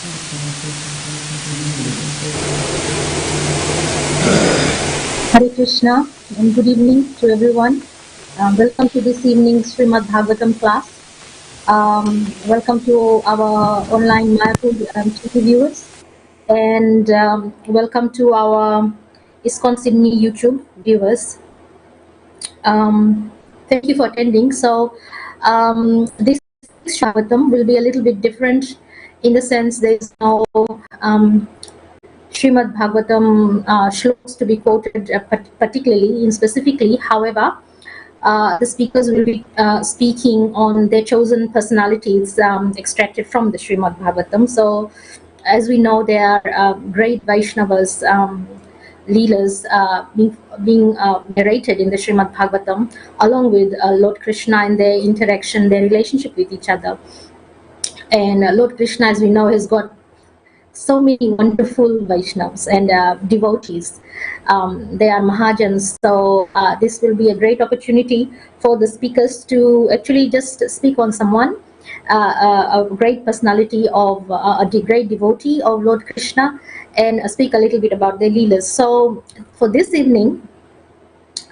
Hare Krishna and good evening to everyone. Welcome to this evening's Srimad Bhagavatam class. Welcome to our online Mayapur TV viewers, and welcome to our ISKCON Sydney YouTube viewers. Thank you for attending. So this Bhagavatam will be a little bit different in the sense there is no Srimad Bhagavatam shlokas to be quoted particularly in specifically. However, the speakers will be speaking on their chosen personalities extracted from the Srimad Bhagavatam. So, as we know, there are great Vaishnavas, Leelas being narrated in the Srimad Bhagavatam, along with Lord Krishna and their interaction, their relationship with each other. And Lord Krishna, as we know, has got so many wonderful Vaishnavas and devotees. They are Mahajans, so this will be a great opportunity for the speakers to actually just speak on someone, a great personality of a great devotee of Lord Krishna, and speak a little bit about their Leelas. So for this evening,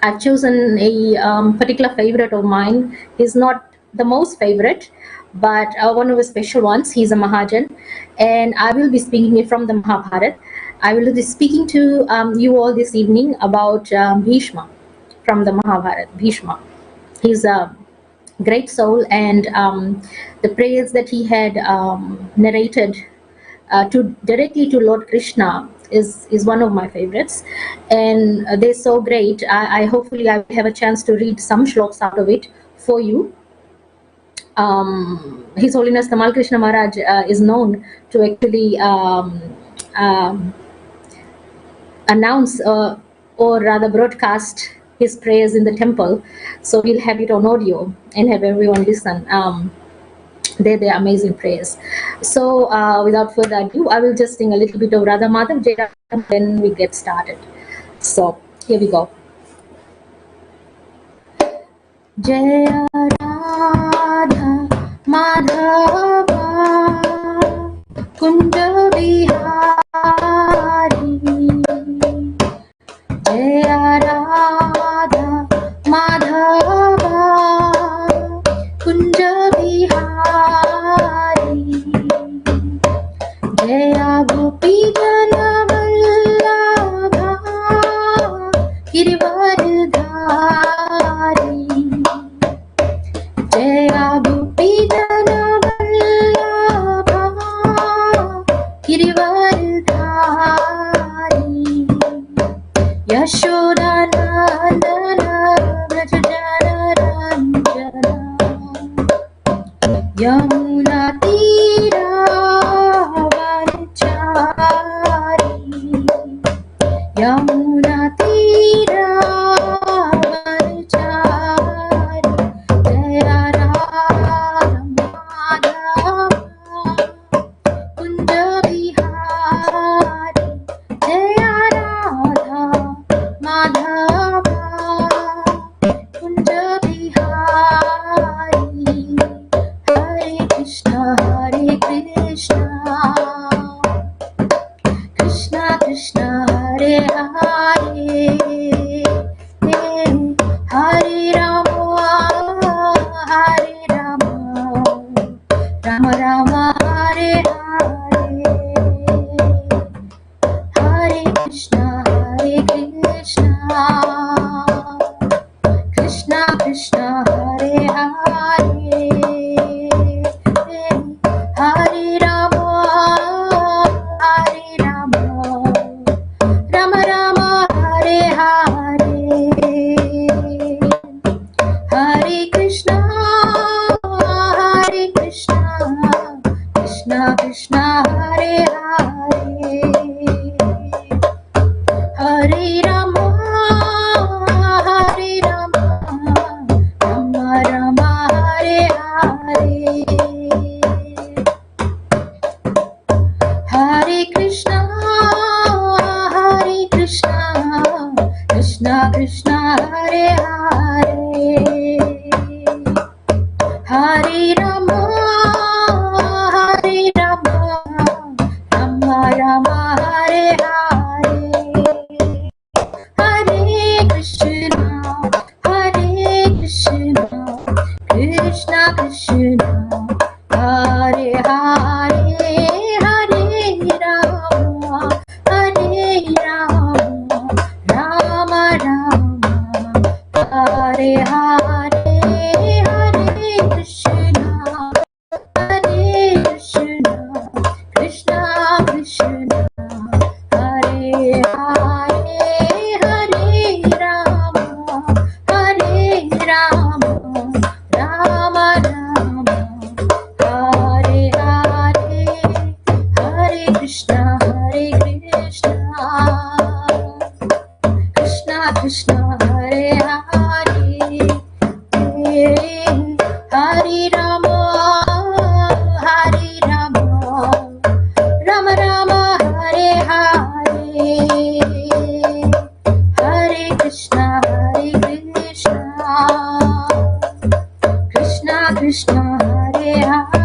I've chosen a particular favorite of mine. He's not the most favorite, but one of the special ones. He's a Mahajan, and I will be speaking from the Mahabharata. I will be speaking to you all this evening about Bhishma from the Mahabharata. Bhishma. He's a great soul, and the prayers that he had narrated directly to Lord Krishna is one of my favorites, and they're so great. I hopefully I will have a chance to read some shlokas out of it for you. His Holiness Tamal Krishna Maharaj is known to actually announce or rather broadcast his prayers in the temple. So we'll have it on audio and have everyone listen. They're amazing prayers. So without further ado, I will just sing a little bit of Radha Madhav, Jai Radha, then we get started. So here we go. Jaya Radha Madhava Kunja Bihari, Jaya Radha Madhava Kunja Bihari, Jaya Gopi Jana Vallabha Girivardhari, Jaya Gopi Jana Vallabha Girivardhari, Yashoda Nandana Vraja Jana Ranjana, Yamuna Tira Vanchari, Yamuna Tira Vanchari, Jaya Radha Madhava Kunja Bihari, Jaya Radha Madhava Kunja Bihari, Hare Krishna, Krishna Krishna, Hare Hare, Hare Rama, Rama Rama, Hare Hare, Hare Krishna, Krishna Krishna, Hare Hare, Hare Rama, Rama Rama, Hare Hare, Hare Krishna, Krishna Krishna, Hare Hare, Hare Rama, Rama Rama, Hare Hare, Hare Krishna, Krishna Krishna, Hare Hare, Hare Rama, Hare Hare, Hare Rama, Hare Rama, Rama Rama, Hare Hare, Hare Krishna, Hare Krishna, Krishna Krishna, Hare Hare, Hare Rama, Hare Rama, Rama Rama, Hare Hare, Hare Krishna, Krishna Krishna, Hare Hare, Hare Rama, Hare Rama, Rama Rama, Hare Hare, Hare Krishna, Krishna Krishna, Hare Hare,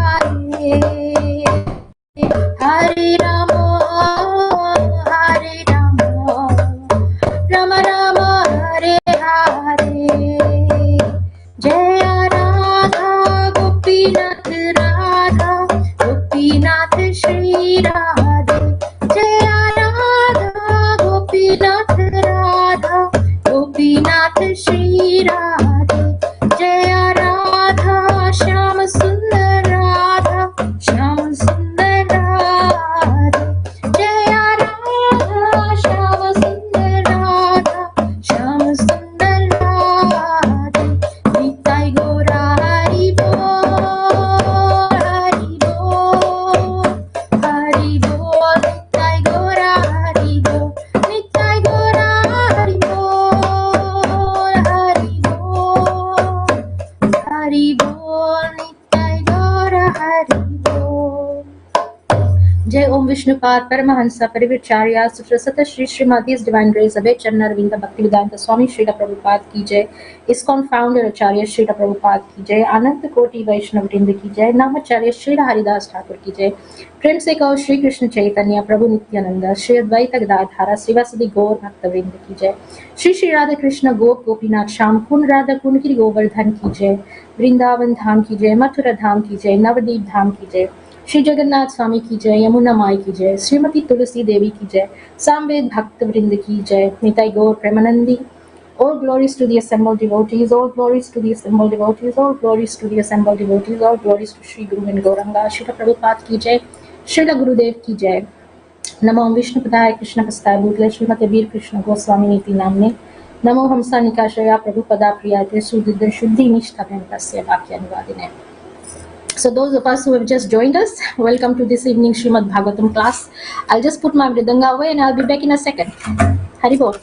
Hare Rama, Hare Rama, Rama Rama, Hare Hare, Jaya Radha Gopinath Radha, Gopinath Shri Radhe, Jaya Radha Gopinath Radha, Gopinath Shri Radhe, Jaya Radha Shyama Sundar Radha, Shyama Sundar Radhe, Jaya Radha Shyama Sundar Radha, Shyama Sundar Radhe, Nitai Gora Hari Bol, Hari Bol, Hari Bol, Nitai Gora Hari Bol, Nitai Gora Hari Bol, Hari Bol, Hari Bol, Nitai Gora Hari Bol. Jai Om Vishnupad Paramahansa Parivircharya Suprasata Shri Srimati's Divine Grace Abhay Chanaravinda Bhaktivedanta Swami Srila Prabhupada ki jai, ISKCON founder Acharya Srila Prabhupada ki jai, Ananta Koti Vaishnav Vrinda ki jai, Namacharya Srila Haridas Thakur ki jai, Prem se kaho Shri Krishna Chaitanya Prabhu Nityananda Shri Advaita Gadadhara Srivasadi Gaur Bhakta Vrinda ki jai, Shri Radha Krishna Gop Gopinath Sham Kun Radha Kun Giri Govardhan ki jai, Vrindavan Dham ki jai, Mathura Dham ki jai, Navadip Dham ki jai, Shri Jagannath Swami ki jai, Yamuna Mai ki jai, Srimati Tulasi Devi ki jai, Samved Bhakta Vrinda ki jai, Nitai Gaur Premanandi. All glories to the assembled devotees, all glories to the assembled devotees, all glories to the assembled devotees, all glories to Shri Guru and Gauranga, Srila Prabhupada ki jai, Srila Gurudev ki jai. Namo Vishnu Padaya Krishna Pastaya Bhutale Srimate Veer Krishna Goswami Niti Namne. Namo Hamsa Nikashaya Prabhupada Priyate Sudhidra Shuddhi Nishthabhyam Tasya Vakyanuvadine. So those of us who have just joined us, welcome to this evening Srimad Bhagavatam class. I'll just put my mridanga away and I'll be back in a second. Hari Bol.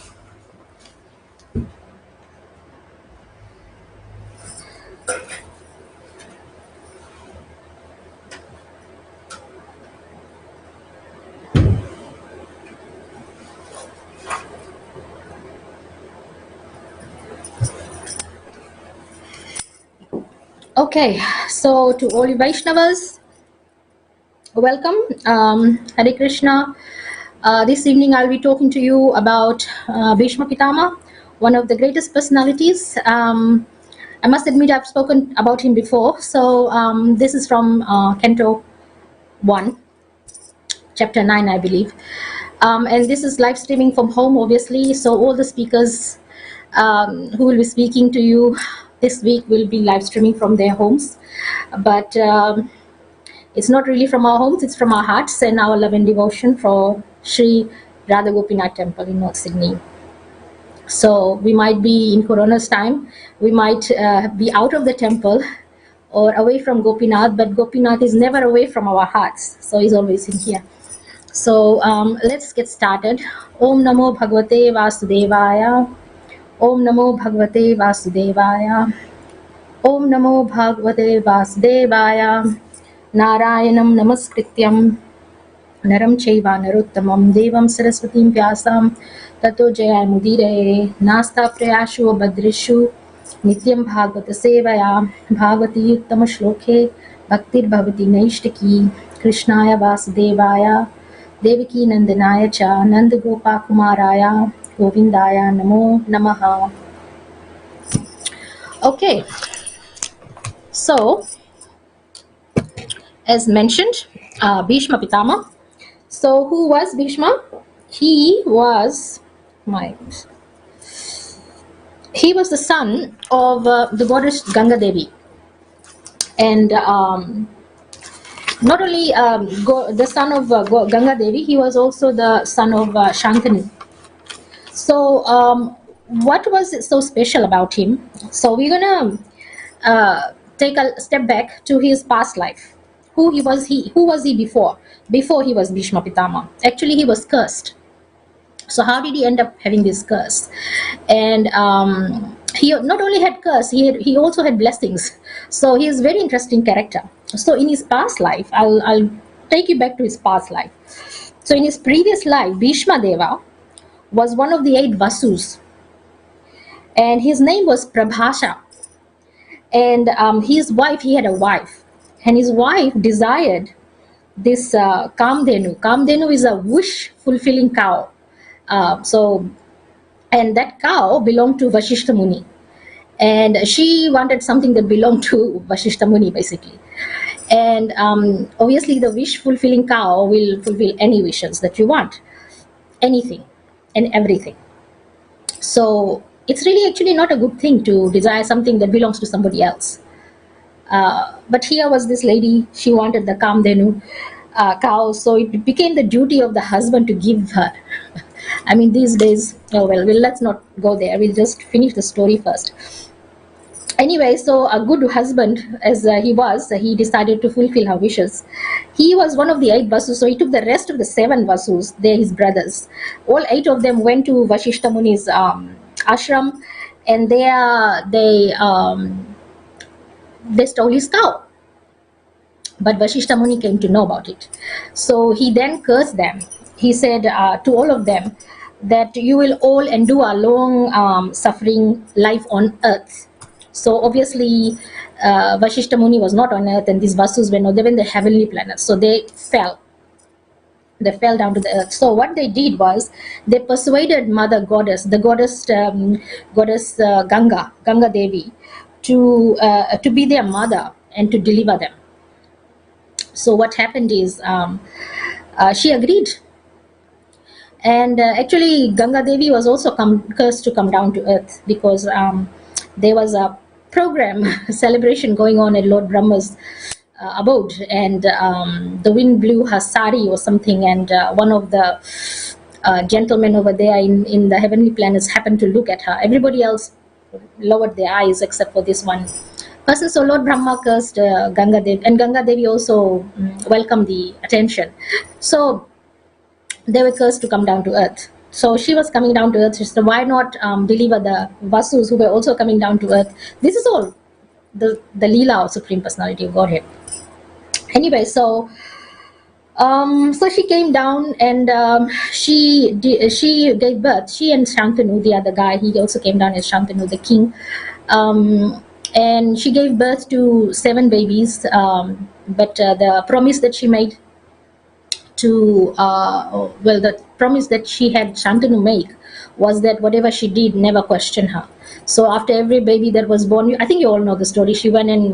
Okay, so to all you Vaishnavas, welcome. Hare Krishna. This evening I'll be talking to you about Bhishma Pitamah, one of the greatest personalities. I must admit I've spoken about him before. So this is from Canto 1, Chapter 9, I believe. And this is live streaming from home, obviously. So all the speakers who will be speaking to you this week will be live streaming from their homes. But it's not really from our homes, it's from our hearts and our love and devotion for Sri Radha Gopinath Temple in North Sydney. So we might be in Corona's time, we might be out of the temple or away from Gopinath, but Gopinath is never away from our hearts. So he's always in here. So let's get started. Om Namo Bhagavate Vasudevaya. Om Namo Bhagavate Vasudevaya. Om Namo Bhagavate Vasudevaya. Narayanam Namaskrityam Naram Chaiva Narottamam Devam Saraswatim Vyasam Tato Jaya Mudire Nasta Prayashu Badrishu Nityam Bhagavata Sevaya Bhagavati Uttama Shloke Bhaktir Bhavati Naishtaki Krishnaya Vasudevaya Devaki Nandanaya Cha Nanda Gopa Kumaraya Govindaya Namo Namaha. Okay, so as mentioned, Bhishma Pitamah. So who was Bhishma? He was my he was the son of the goddess Ganga Devi, and not only the son of Ganga Devi, he was also the son of Shantanu. So what was so special about him? So we're gonna take a step back to his past life. Who was he before he was Bhishma Pitama? Actually, he was cursed. So how did he end up having this curse? And he not only had curse, he also had blessings. So he is a very interesting character. So in his past life, I'll take you back to his past life. So in his previous life, Bhishma Deva was one of the 8 Vasus, and his name was Prabhasha. And his wife, he had a wife, and his wife desired this Kamdenu. Kamdenu is a wish fulfilling cow. And that cow belonged to Vashishta Muni, and she wanted something that belonged to Vashishta Muni, basically. And obviously, the wish fulfilling cow will fulfill any wishes that you want, anything and everything. So it's really actually not a good thing to desire something that belongs to somebody else. But here was this lady, she wanted the Kamdenu cow, so it became the duty of the husband to give her. I mean, these days, oh well, let's not go there. We'll just finish the story first. Anyway, so a good husband, as he decided to fulfill her wishes. He was one of the 8 Vasus, so he took the rest of the 7 Vasus, they're his brothers. All 8 of them went to Vashishta Muni's ashram, and there they stole his cow. But Vashishta Muni came to know about it. So he then cursed them. He said to all of them that you will all endure a long suffering life on earth. So obviously Vashishta Muni was not on earth, and these Vasus were not, they were in the heavenly planets. So they fell down to the earth. So what they did was they persuaded Mother Goddess, the goddess Ganga Devi, to be their mother and to deliver them. So what happened is she agreed. And actually, Ganga Devi was also cursed to come down to earth, because there was a program, celebration going on at Lord Brahma's abode, and the wind blew her sari or something, and one of the gentlemen over there in the heavenly planets happened to look at her. Everybody else lowered their eyes except for this one person. So Lord Brahma cursed Ganga Devi, and Ganga Devi also welcomed the attention. So they were cursed to come down to earth. So she was coming down to earth. She said, why not deliver the Vasus who were also coming down to earth? This is all the Leela of Supreme Personality of Godhead. Anyway, so she came down, and she gave birth. She and Shantanu, the other guy, he also came down as Shantanu, the king. And she gave birth to 7 babies. But the promise that she made the promise that she had Shantanu make was that whatever she did, never question her. So after every baby that was born, I think you all know the story, she went and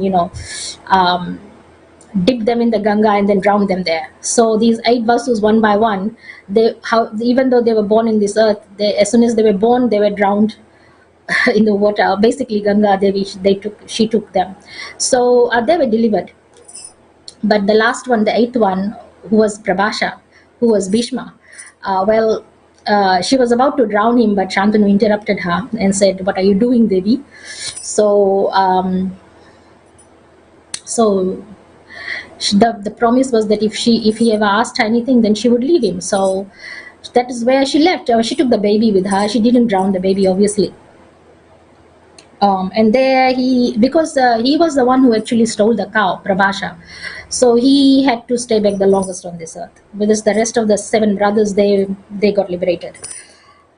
dipped them in the Ganga and then drowned them there. So these 8 Vasus, one by one, even though they were born in this earth, as soon as they were born, they were drowned in the water. Basically, Ganga Devi, she took them. So they were delivered. But the last one, the 8th one, who was Prabhasha, who was Bhishma, she was about to drown him, but Shantanu interrupted her and said, what are you doing, Devi? So the promise was that if he ever asked her anything, then she would leave him. So that is where she left. She took the baby with her. She didn't drown the baby, obviously. And there because he was the one who actually stole the cow, Prabhasha. So he had to stay back the longest on this earth. Because the rest of the 7 brothers, they got liberated.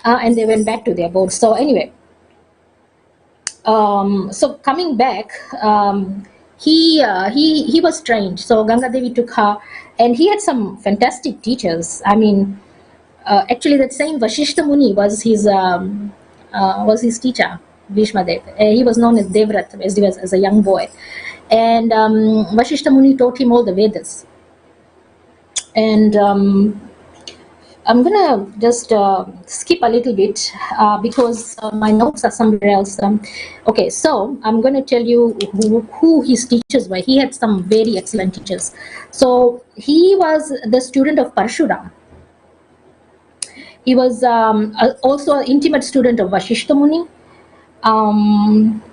And they went back to their abode. So anyway, so coming back, he was trained. So Ganga Devi took her, and he had some fantastic teachers. I mean, actually that same Vashishta Muni was his teacher, Bhishma Dev. He was known as Devrat as a young boy. And Vashishta Muni taught him all the Vedas. And I'm gonna just skip a little bit because my notes are somewhere else. Okay, so I'm gonna tell you who his teachers were. He had some very excellent teachers. So he was the student of Parshuram. He was also an intimate student of Vashishta Muni. Um,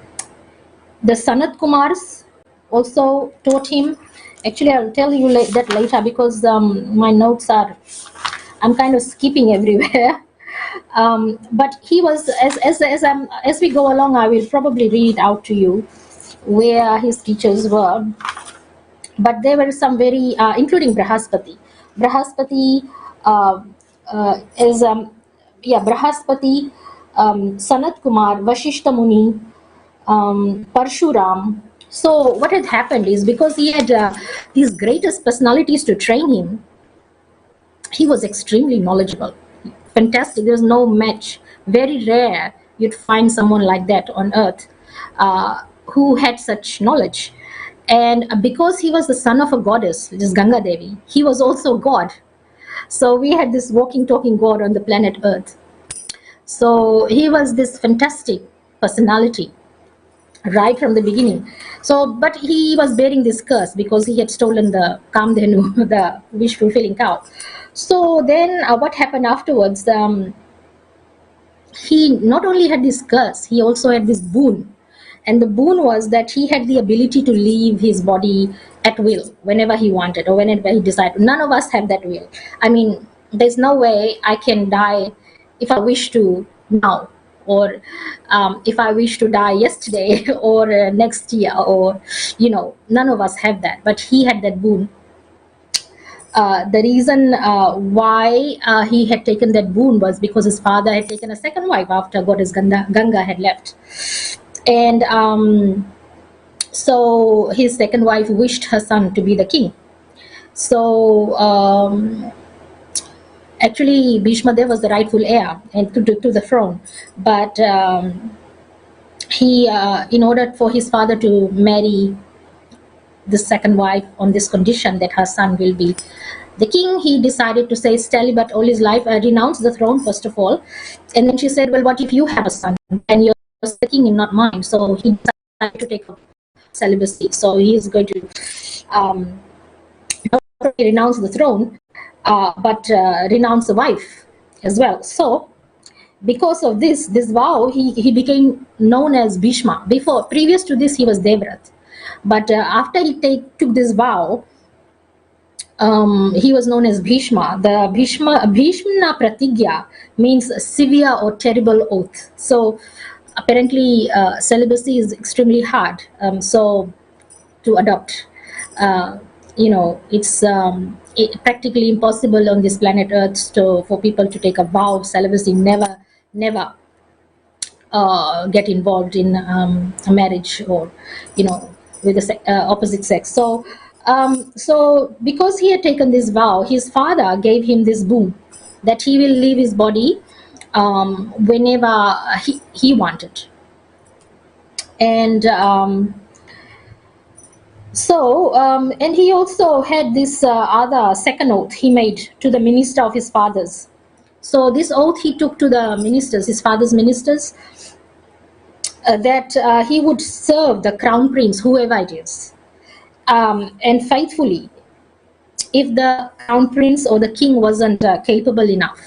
the Sanat Kumars also taught him. Actually, I'll tell you that later because my notes are, I'm kind of skipping everywhere. But he was, as we go along, I will probably read out to you where his teachers were. But there were some very, including Brahaspati. Brahaspati is, Brahaspati, Sanat Kumar, Vashishta Muni, Parshuram. So what had happened is because he had these greatest personalities to train him, he was extremely knowledgeable, fantastic. There's no match. Very rare you'd find someone like that on earth who had such knowledge. And because he was the son of a goddess, which is Ganga Devi, he was also God. So we had this walking, talking God on the planet Earth. So he was this fantastic personality right from the beginning. So, but he was bearing this curse because he had stolen the Kamdhenu, the wish-fulfilling cow. So then what happened afterwards, he not only had this curse, he also had this boon. And the boon was that he had the ability to leave his body at will, whenever he wanted or whenever he decided. None of us have that will. I mean, there's no way I can die if I wish to now, or if I wish to die yesterday or next year, or, none of us have that. But he had that boon. The reason why he had taken that boon was because his father had taken a second wife after goddess Ganga had left. And so his second wife wished her son to be the king. So actually Bhishma Dev was the rightful heir and to the throne. But he, in order for his father to marry the second wife on this condition that her son will be the king, he decided to stay celibate all his life, renounce the throne first of all. And then she said, well, what if you have a son and you're the king and not mine? So he decided to take up celibacy. So he is going to not only renounce the throne, but renounce the wife as well. So because of this vow, he became known as Bhishma. Previous to this, he was Devrat. But after he took this vow, he was known as Bhishma. The Bhishma Pratigya means severe or terrible oath. So apparently celibacy is extremely hard. So to adopt, it's practically impossible on this planet Earth for people to take a vow of celibacy, never get involved in a marriage or with the opposite sex. So because he had taken this vow, his father gave him this boon that he will leave his body whenever he wanted. And and he also had this other second oath he made to the minister of his father's. So this oath he took to the ministers, his father's ministers, that he would serve the crown prince, whoever it is, and faithfully, if the crown prince or the king wasn't capable enough.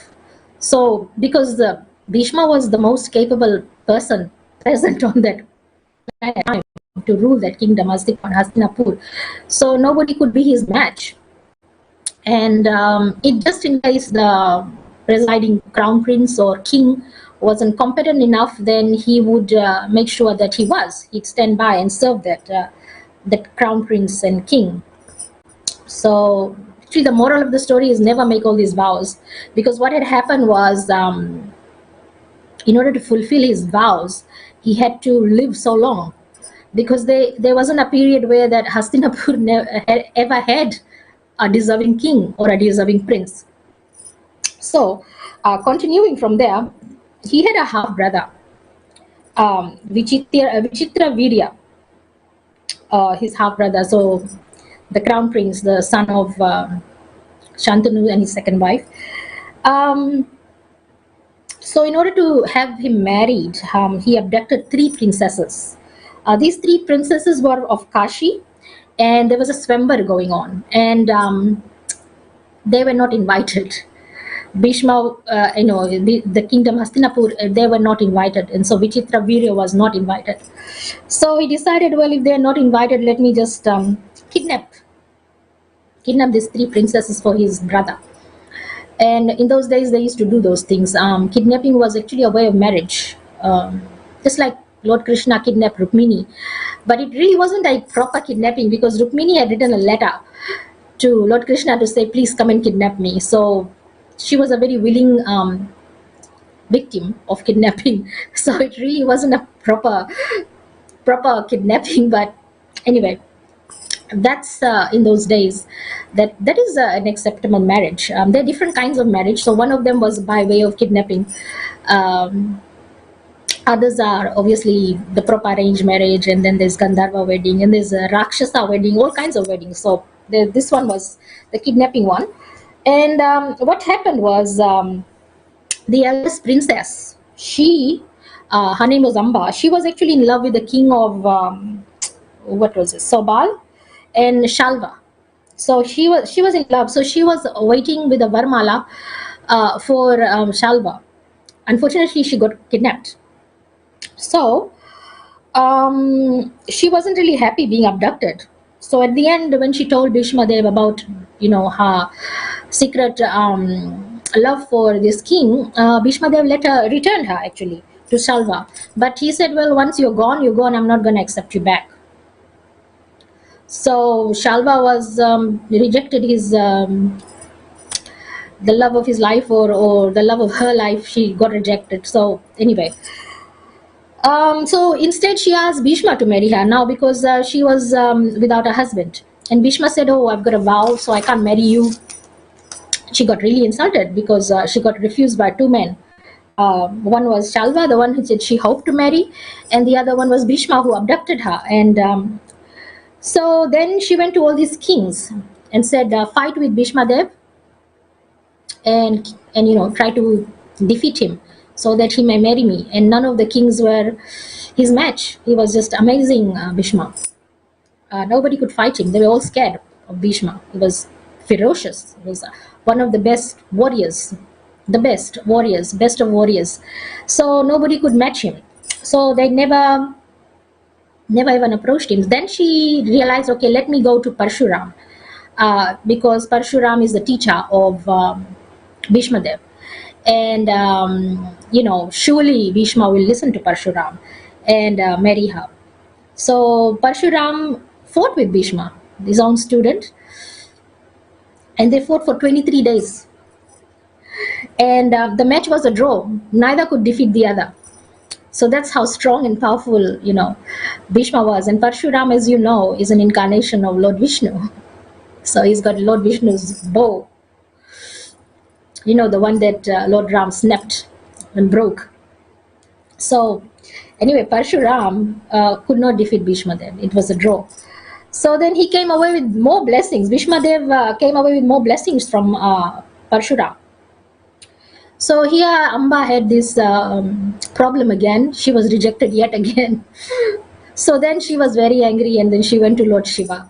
So because Bhishma was the most capable person present on that time to rule that kingdom, Hastinapur, so nobody could be his match. And it just in case the presiding crown prince or king wasn't competent enough, then he would make sure that he'd stand by and serve that crown prince and king. So actually the moral of the story is never make all these vows, because what had happened was, in order to fulfill his vows, he had to live so long, because there wasn't a period where that Hastinapur ever had a deserving king or a deserving prince. So continuing from there, he had a half brother, Vichitra Virya. his half brother, so the crown prince, the son of Shantanu and his second wife. Um, so, in order to have him married, he abducted three princesses. These three princesses were of Kashi, and there was a swambar going on, and they were not invited. Bhishma, the kingdom Hastinapur, they were not invited, and so Vichitra Virya was not invited. So he decided, well, if they are not invited, let me just kidnap these three princesses for his brother. And in those days, they used to do those things. Kidnapping was actually a way of marriage, just like Lord Krishna kidnapped Rukmini. But it really wasn't a proper kidnapping, because Rukmini had written a letter to Lord Krishna to say, please come and kidnap me. So she was a very willing victim of kidnapping. So it really wasn't a proper kidnapping. But anyway, that's in those days, that is an acceptable marriage. There are different kinds of marriage. So one of them was by way of kidnapping. um, Others are obviously the proper arranged marriage, and then there's Gandharva wedding, and there's a Rakshasa wedding, all kinds of weddings. So this one was the kidnapping one. And what happened was, the eldest princess, her name was Amba. She was actually in love with the king of what was it, Sobal and Shalva. So she was in love. So she was waiting with a Varmala for Shalva. Unfortunately, she got kidnapped. So she wasn't really happy being abducted. So at the end, when she told Bhishma Dev about her secret love for this king, Bhishma Dev returned her actually to Shalva. But he said, well, once you're gone, you're gone. I'm not going to accept you back. So Shalva was rejected his the love of his life, or the love of her life. She got rejected. So anyway, so instead she asked Bhishma to marry her now, because she was without a husband. And Bhishma said, oh, I've got a vow, so I can't marry you. She got really insulted, because she got refused by two men. One was Shalva, the one who said she hoped to marry, and the other one was Bhishma, who abducted her. And so then she went to all these kings and said, fight with Bhishma Dev, and try to defeat him, so that he may marry me. And none of the kings were his match. He was just amazing, Bhishma. Nobody could fight him. They were all scared of Bhishma. He was ferocious. He was one of the best warriors, best of warriors. So nobody could match him. So they never even approached him. Then she realized, okay, let me go to Parshuram, because Parshuram is the teacher of Bhishma Dev. And surely Bhishma will listen to Parshuram and marry her. So Parshuram fought with Bhishma, his own student, and they fought for 23 days. And the match was a draw. Neither could defeat the other. So that's how strong and powerful, Bhishma was. And Parshuram, as you know, is an incarnation of Lord Vishnu. So he's got Lord Vishnu's bow, the one that Lord Ram snapped and broke. So anyway, Parshuram could not defeat Bhishma Dev. It was a draw. So then he came away with more blessings. Bhishma Dev came away with more blessings from Parshuram. So here Amba had this problem again. She was rejected yet again. So then she was very angry, and then she went to Lord Shiva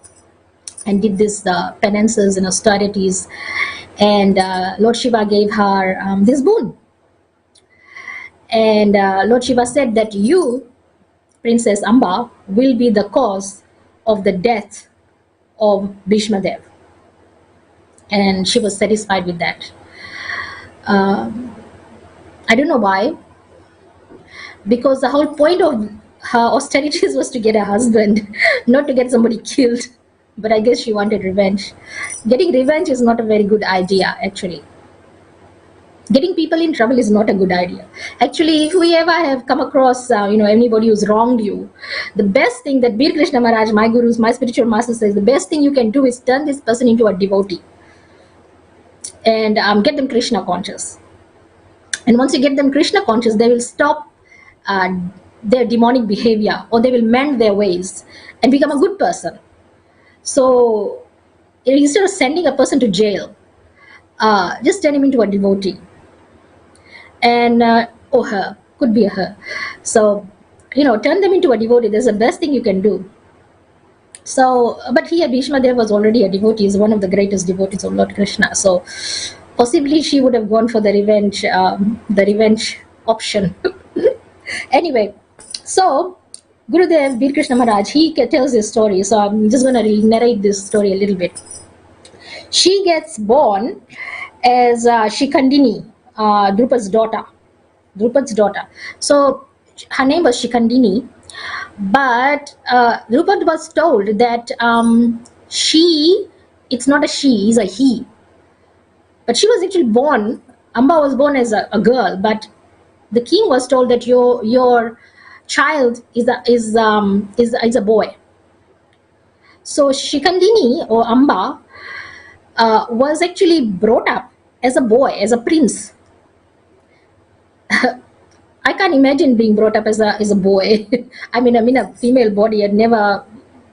and did this penances and austerities. And Lord Shiva gave her this boon. And Lord Shiva said that you, Princess Amba, will be the cause of the death of Bhishma Dev. And she was satisfied with that. I don't know why, because the whole point of her austerities was to get a husband, not to get somebody killed. But I guess she wanted revenge. Getting revenge is not a very good idea, actually. Getting people in trouble is not a good idea. Actually, if we ever have come across, anybody who's wronged you, the best thing that Bir Krishna Maharaj, my gurus, my spiritual master says, the best thing you can do is turn this person into a devotee and get them Krishna conscious. And once you get them Krishna conscious, they will stop their demonic behavior, or they will mend their ways and become a good person. So instead of sending a person to jail, just turn him into a devotee. And or her, could be a her. So turn them into a devotee. That's the best thing you can do. So, but here Bhishma Dev was already a devotee. He's one of the greatest devotees of Lord Krishna. So possibly she would have gone for the revenge option. Anyway, so Gurudev Bir Krishna Maharaj, he tells this story. So I'm just going to narrate this story a little bit. She gets born as Shikandini, Drupad's daughter. So her name was Shikandini, but Drupad was told that it's not a she, it's a he. But she was actually born, Amba was born as a girl, but the king was told that your child is a boy. So Shikandini or Amba was actually brought up as a boy, as a prince. I can't imagine being brought up as a boy. I mean, a female body. I'd never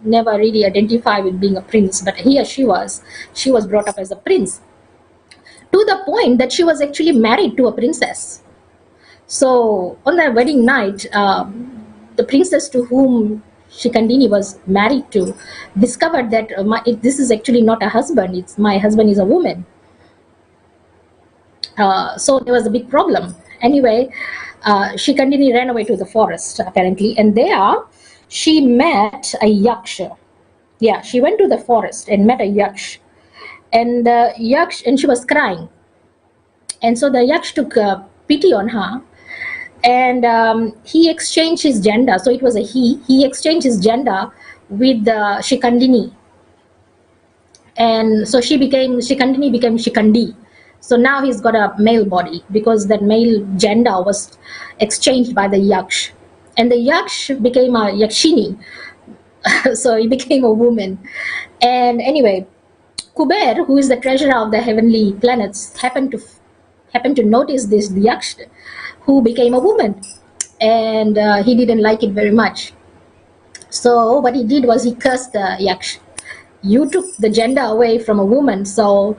really identify with being a prince, but here she was brought up as a prince, to the point that she was actually married to a princess. So on their wedding night, the princess to whom Shikandini was married to discovered that this is actually not a husband. My husband is a woman. So there was a big problem. Anyway, Shikandini ran away to the forest, apparently, and there she met a yaksha. Yeah, she went to the forest and met a yaksh, and she was crying, and so the yaksh took pity on her, and he exchanged his gender. So it was a he. He exchanged his gender with Shikandini, and so Shikandini became Shikandi. So now he's got a male body because that male gender was exchanged by the yaksh, and the yaksh became a yakshini. So he became a woman. And anyway, Kuber, who is the treasurer of the heavenly planets, happened to notice this yaksh, who became a woman, and he didn't like it very much. So what he did was he cursed the yaksh. You took the gender away from a woman, so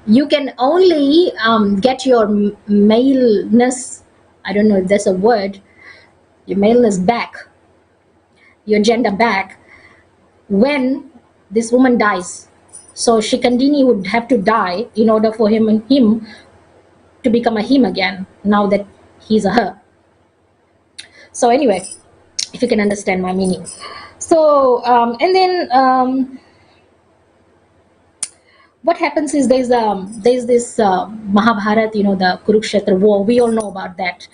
you can only get your maleness, I don't know if that's a word, your maleness back, your gender back, when this woman dies. So Shikandini would have to die in order for him to become a him again, now that he's a her. So anyway, if you can understand my meaning. So and then what happens is there's this Mahabharat, the Kurukshetra war. We all know about that.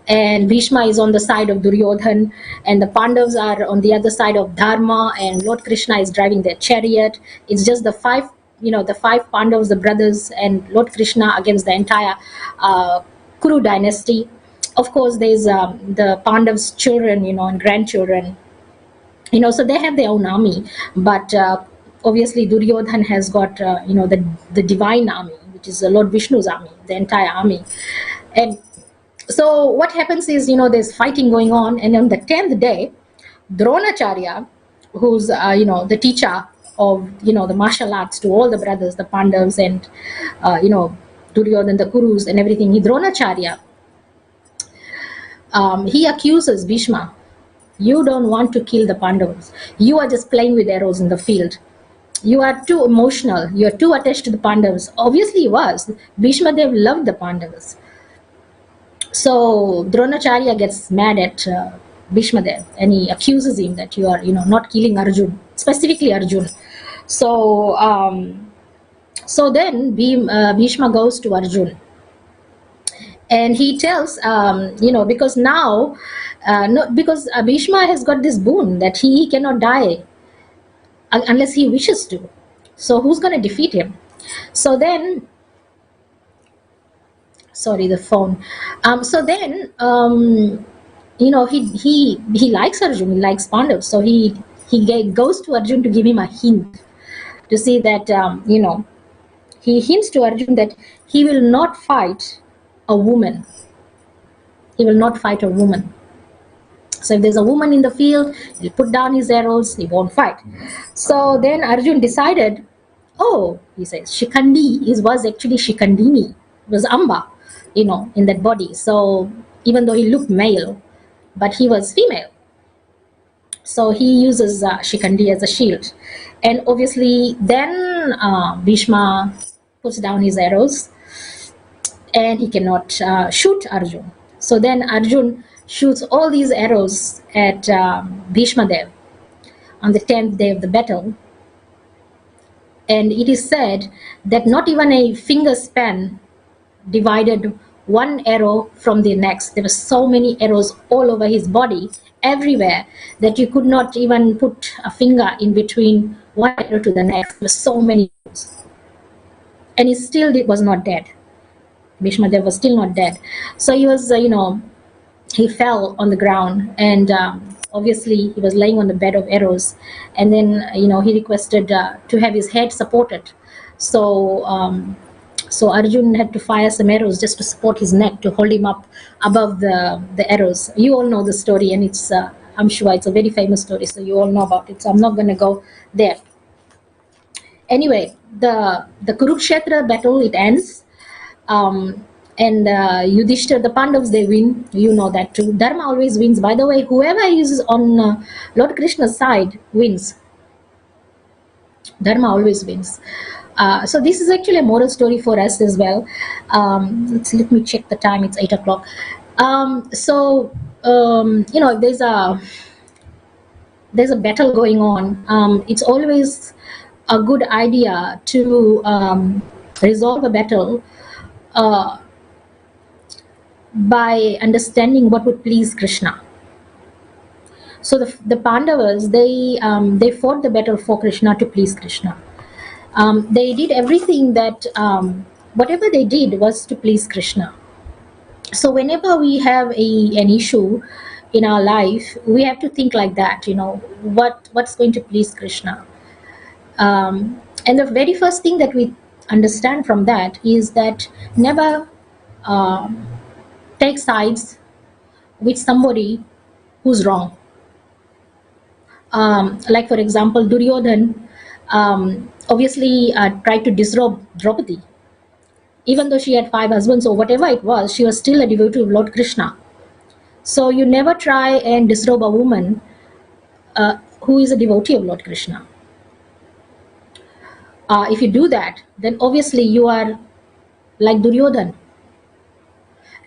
And Bhishma is on the side of Duryodhan, and the Pandavas are on the other side of Dharma, and Lord Krishna is driving their chariot. It's just the five Pandavas, the brothers, and Lord Krishna against the entire Kuru dynasty. Of course, there's the Pandavas' children, and grandchildren. So they have their own army, but obviously Duryodhan has got the divine army, which is Lord Vishnu's army, the entire army. And so what happens is, there's fighting going on, and on the 10th day, Dronacharya, who's the teacher of the martial arts to all the brothers, the Pandavas, and Duryodhan, the Kurus, and everything, Dronacharya, he accuses Bhishma. You don't want to kill the Pandavas. You are just playing with arrows in the field. You are too emotional. You are too attached to the Pandavas. Obviously, he was. Bhishma Dev loved the Pandavas. So Dronacharya gets mad at Bhishma Dev, and he accuses him that you are, not killing Arjun, specifically Arjun. So then Bhishma goes to Arjun, and he tells, because now, because Bhishma has got this boon that he cannot die unless he wishes to. So who's going to defeat him? So then, sorry, the phone. So then, he likes Arjun, he likes Pandav. So he goes to Arjun to give him a hint, to see that, he hints to Arjun that he will not fight a woman. He will not fight a woman. So if there's a woman in the field, he'll put down his arrows, he won't fight. So then Arjun decided, oh, he says, Shikandi was actually Shikandini, it was Amba, in that body. So even though he looked male, but he was female. So he uses Shikandi as a shield. And obviously then Bhishma puts down his arrows and he cannot shoot Arjun. So then Arjun shoots all these arrows at Bhishma Dev on the 10th day of the battle. And it is said that not even a finger span divided one arrow from the next. There were so many arrows all over his body, everywhere, that you could not even put a finger in between one arrow to the next. There were so many arrows. And he still was not dead. Bhishma Dev was still not dead. So he was, he fell on the ground, and obviously he was laying on the bed of arrows. And then, he requested to have his head supported. So Arjun had to fire some arrows just to support his neck, to hold him up above the arrows. You all know the story, and it's I'm sure it's a very famous story, so you all know about it. So I'm not going to go there. Anyway, the Kurukshetra battle, it ends. And Yudhishthira, the Pandavas, they win. You know that too. Dharma always wins. By the way, whoever is on Lord Krishna's side wins. Dharma always wins. So this is actually a moral story for us as well. Let me check the time. It's 8 o'clock. There's a battle going on. It's always a good idea to resolve a battle by understanding what would please Krishna. So the Pandavas, they fought the battle for Krishna, to please Krishna. They did everything that, whatever they did was to please Krishna. So whenever we have an issue in our life, we have to think like that, what's going to please Krishna. And the very first thing that we understand from that is that never take sides with somebody who's wrong. Like for example, Duryodhan obviously tried to disrobe Draupadi. Even though she had 5 husbands or whatever it was, she was still a devotee of Lord Krishna. So you never try and disrobe a woman who is a devotee of Lord Krishna. If you do that, then obviously you are like Duryodhan.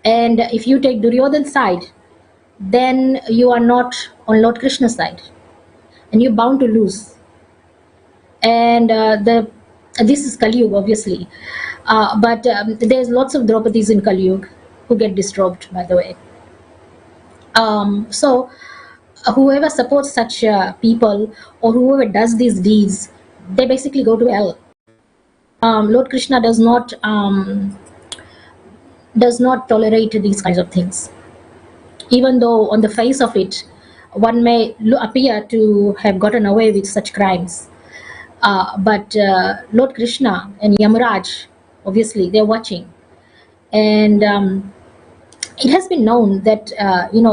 And if you take Duryodhan's side, then you are not on Lord Krishna's side, and you're bound to lose. And this is Kali Yuga, obviously, but there's lots of Draupadis in Kali Yuga who get disrobed, by the way. So whoever supports such people, or whoever does these deeds, they basically go to hell. Lord Krishna does not tolerate these kinds of things. Even though on the face of it, one may appear to have gotten away with such crimes. But Lord Krishna and Yamaraj, obviously, they're watching. And it has been known that,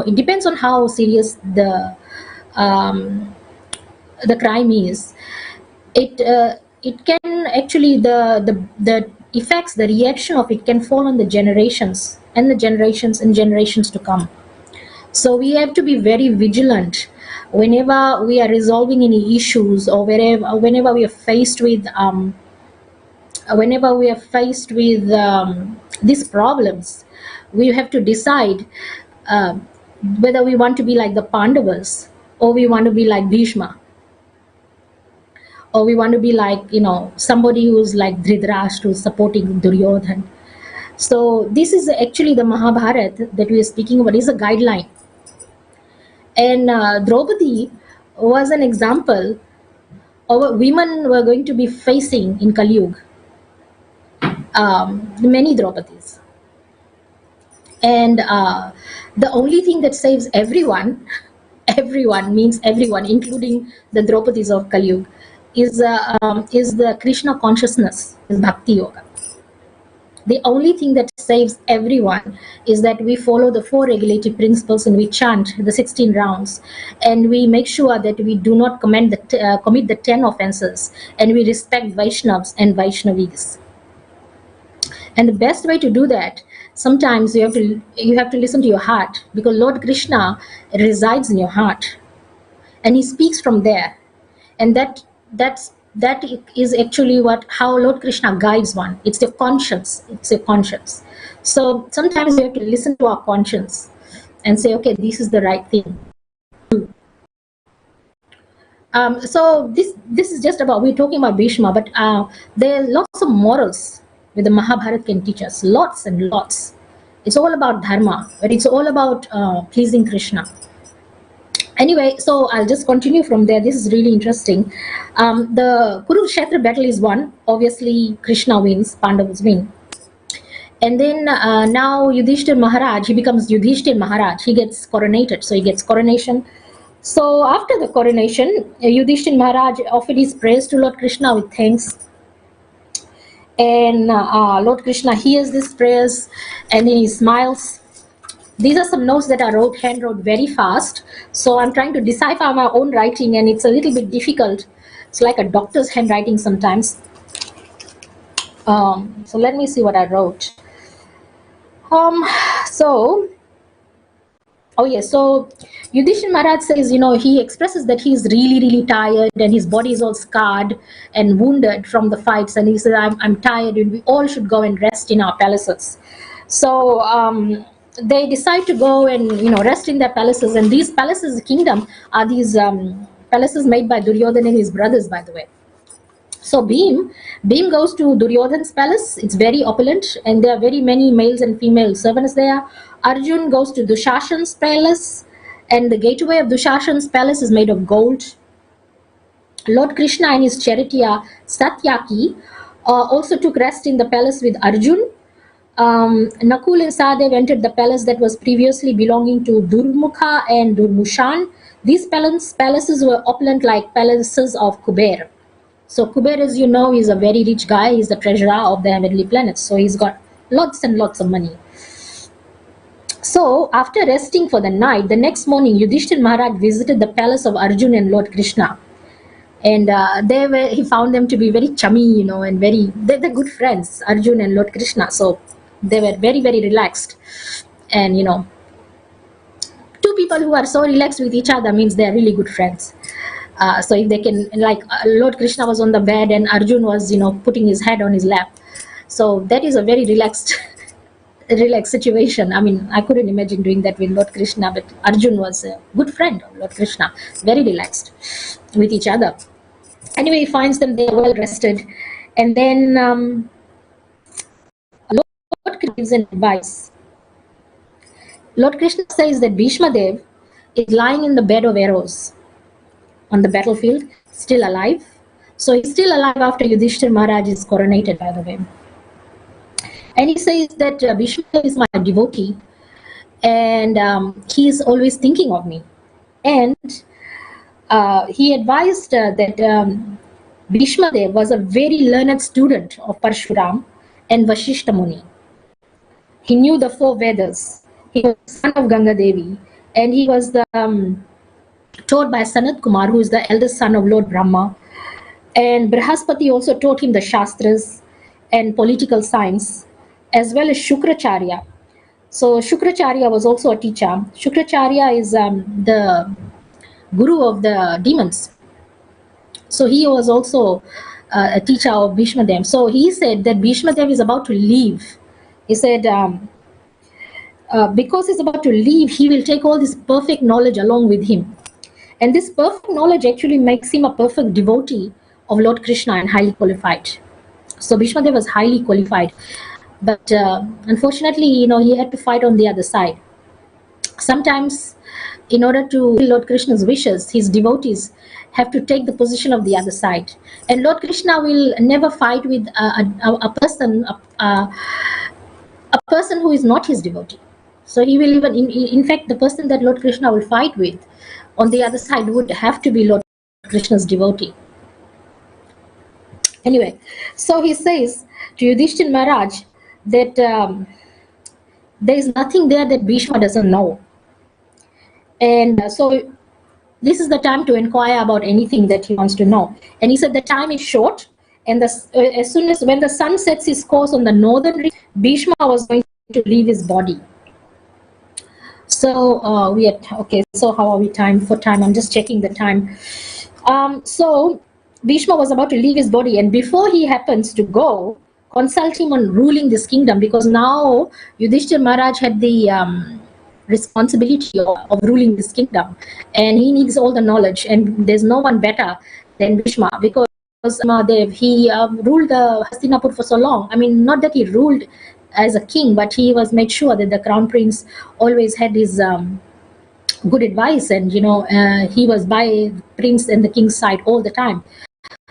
it depends on how serious the crime is. It can actually, the effects, the reaction of it can fall on the generations and the generations and generations to come. So we have to be very vigilant whenever we are resolving any issues, or whenever we are faced with these problems. We have to decide whether we want to be like the Pandavas, or we want to be like Bhishma, or we want to be like somebody who's like Dhritarashtra, who's supporting Duryodhan. So this is actually the Mahabharata that we are speaking about, is a guideline. And Draupadi was an example of what women were going to be facing in Kali Yuga. Many Draupadis. And the only thing that saves everyone, everyone means everyone, including the Draupadis of Kali Yuga, is the Krishna consciousness, is Bhakti Yoga. The only thing that saves everyone is that we follow the 4 regulative principles and we chant the 16 rounds, and we make sure that we do not commit the 10 offenses, and we respect Vaishnavas and Vaishnavis. And the best way to do that, sometimes you have to listen to your heart, because Lord Krishna resides in your heart, and he speaks from there. And that is actually how Lord Krishna guides one. It's your conscience. It's your conscience. So sometimes we have to listen to our conscience and say, okay, this is the right thing. So this is just about, we're talking about Bhishma, but there are lots of morals where the Mahabharata can teach us, lots and lots. It's all about dharma, but it's all about pleasing Krishna. Anyway, so I'll just continue from there. This is really interesting. The Kurukshetra battle is won. Obviously, Krishna wins, Pandavas win. And then now Yudhishthir Maharaj, he becomes Yudhishthir Maharaj. He gets coronated, so he gets coronation. So after the coronation, Yudhishthir Maharaj offered his praise to Lord Krishna with thanks. And Lord Krishna hears this prayers and he smiles. These are some notes that I hand wrote very fast. So I'm trying to decipher my own writing, and it's a little bit difficult. It's like a doctor's handwriting sometimes. So let me see what I wrote. So Yudhishthira Maharaj says, he expresses that he's really, really tired and his body is all scarred and wounded from the fights. And he says, I'm tired and we all should go and rest in our palaces. So they decide to go and, rest in their palaces. And these palaces, the kingdom, are these palaces made by Duryodhana and his brothers, by the way. So Bhim goes to Duryodhana's palace. It's very opulent, and there are very many males and female servants there. Arjun goes to Dushashan's palace, and the gateway of Dushashan's palace is made of gold. Lord Krishna and his charioteer Satyaki also took rest in the palace with Arjun. Nakul and Sahadev entered the palace that was previously belonging to Durmukha and Durmushan. These palaces were opulent like palaces of Kuber. So Kuber, as you know, is a very rich guy. He's the treasurer of the heavenly planets. So he's got lots and lots of money. So after resting for the night, the next morning, Yudhishthir Maharaj visited the palace of Arjun and Lord Krishna. And he found them to be very chummy, and they're good friends, Arjun and Lord Krishna. So they were very, very relaxed. And, two people who are so relaxed with each other means they're really good friends. So if they can, like Lord Krishna was on the bed and Arjun was, putting his head on his lap. So that is a very relaxed situation. I mean, I couldn't imagine doing that with Lord Krishna, but Arjun was a good friend of Lord Krishna, very relaxed with each other. Anyway, he finds them there well rested. And then Lord Krishna gives an advice. Lord Krishna says that Bhishma Dev is lying in the bed of arrows on the battlefield, still alive. So he's still alive after Yudhishthir Maharaj is coronated, by the way. And he says that Bhishma is my devotee, and he is always thinking of me. And he advised that Bhishma Dev was a very learned student of Parshuram and Vashishta Muni. He knew the 4 Vedas. He was the son of Ganga Devi, and he was taught by Sanat Kumar, who is the eldest son of Lord Brahma. And Brihaspati also taught him the Shastras and political science, as well as Shukracharya. So Shukracharya was also a teacher. Shukracharya is the guru of the demons. So he was also a teacher of Bhishma Dev. So he said that Bhishma Dev is about to leave. He said, because he's about to leave, he will take all this perfect knowledge along with him. And this perfect knowledge actually makes him a perfect devotee of Lord Krishna and highly qualified. So Bhishma Dev was highly qualified. But unfortunately, he had to fight on the other side. Sometimes, in order to Lord Krishna's wishes, his devotees have to take the position of the other side. And Lord Krishna will never fight with a person who is not his devotee. So he will even, in fact, the person that Lord Krishna will fight with on the other side would have to be Lord Krishna's devotee. Anyway, so he says to Yudhishthira Maharaj that there is nothing there that Bhishma doesn't know. And so this is the time to inquire about anything that he wants to know. And he said the time is short, and as soon as when the sun sets his course on the northern region, Bhishma was going to leave his body. So we are okay. So how are we time for time? I'm just checking the time. So Bhishma was about to leave his body, and before he happens to go, consult him on ruling this kingdom, because now Yudhishthir Maharaj had the responsibility of ruling this kingdom, and he needs all the knowledge, and there's no one better than Bhishma, because he ruled Hastinapur for so long. I mean, not that he ruled as a king, but he was made sure that the crown prince always had his good advice, and he was by prince and the king's side all the time.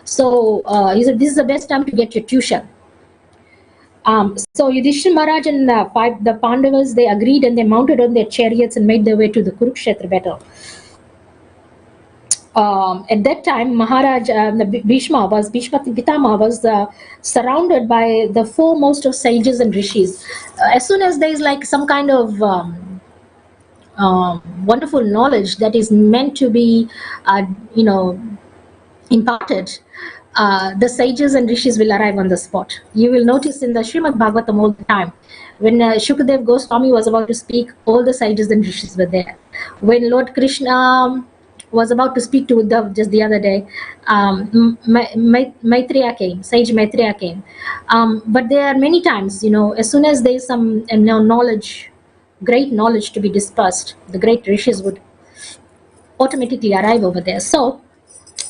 So he said this is the best time to get your tuition. So Yudhishthira Maharaj and the Pandavas, they agreed, and they mounted on their chariots and made their way to the Kurukshetra battle. At that time, Bhishma Pitamah was surrounded by the foremost of sages and rishis. As soon as there is like some kind of wonderful knowledge that is meant to be, imparted, the sages and rishis will arrive on the spot. You will notice in the Srimad Bhagavatam all the time, when Shukadev Goswami was about to speak, all the sages and rishis were there. When Lord Krishna was about to speak to Uddhav just the other day, Maitreya came, sage Maitreya came. But there are many times, as soon as there is some knowledge, great knowledge to be dispersed, the great rishis would automatically arrive over there. So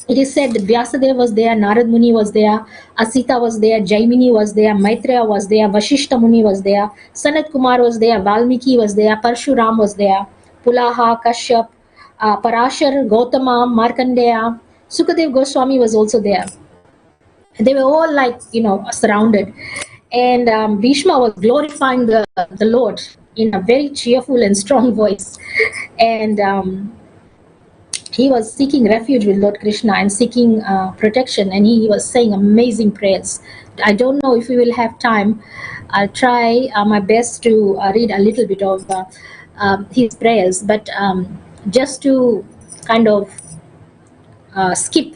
it is said that Vyasadeva was there, Narad Muni was there, Asita was there, Jaimini was there, Maitreya was there, Vashishta Muni was there, Sanat Kumar was there, Valmiki was there, Parshuram was there, Pulaha, Kashyap, Parashar, Gautama, Markandeya, Sukadev Goswami was also there. They were all surrounded. And Bhishma was glorifying the Lord in a very cheerful and strong voice. And he was seeking refuge with Lord Krishna and seeking protection, and he was saying amazing prayers. I don't know if we will have time. I'll try my best to read a little bit of his prayers, but just to kind of skip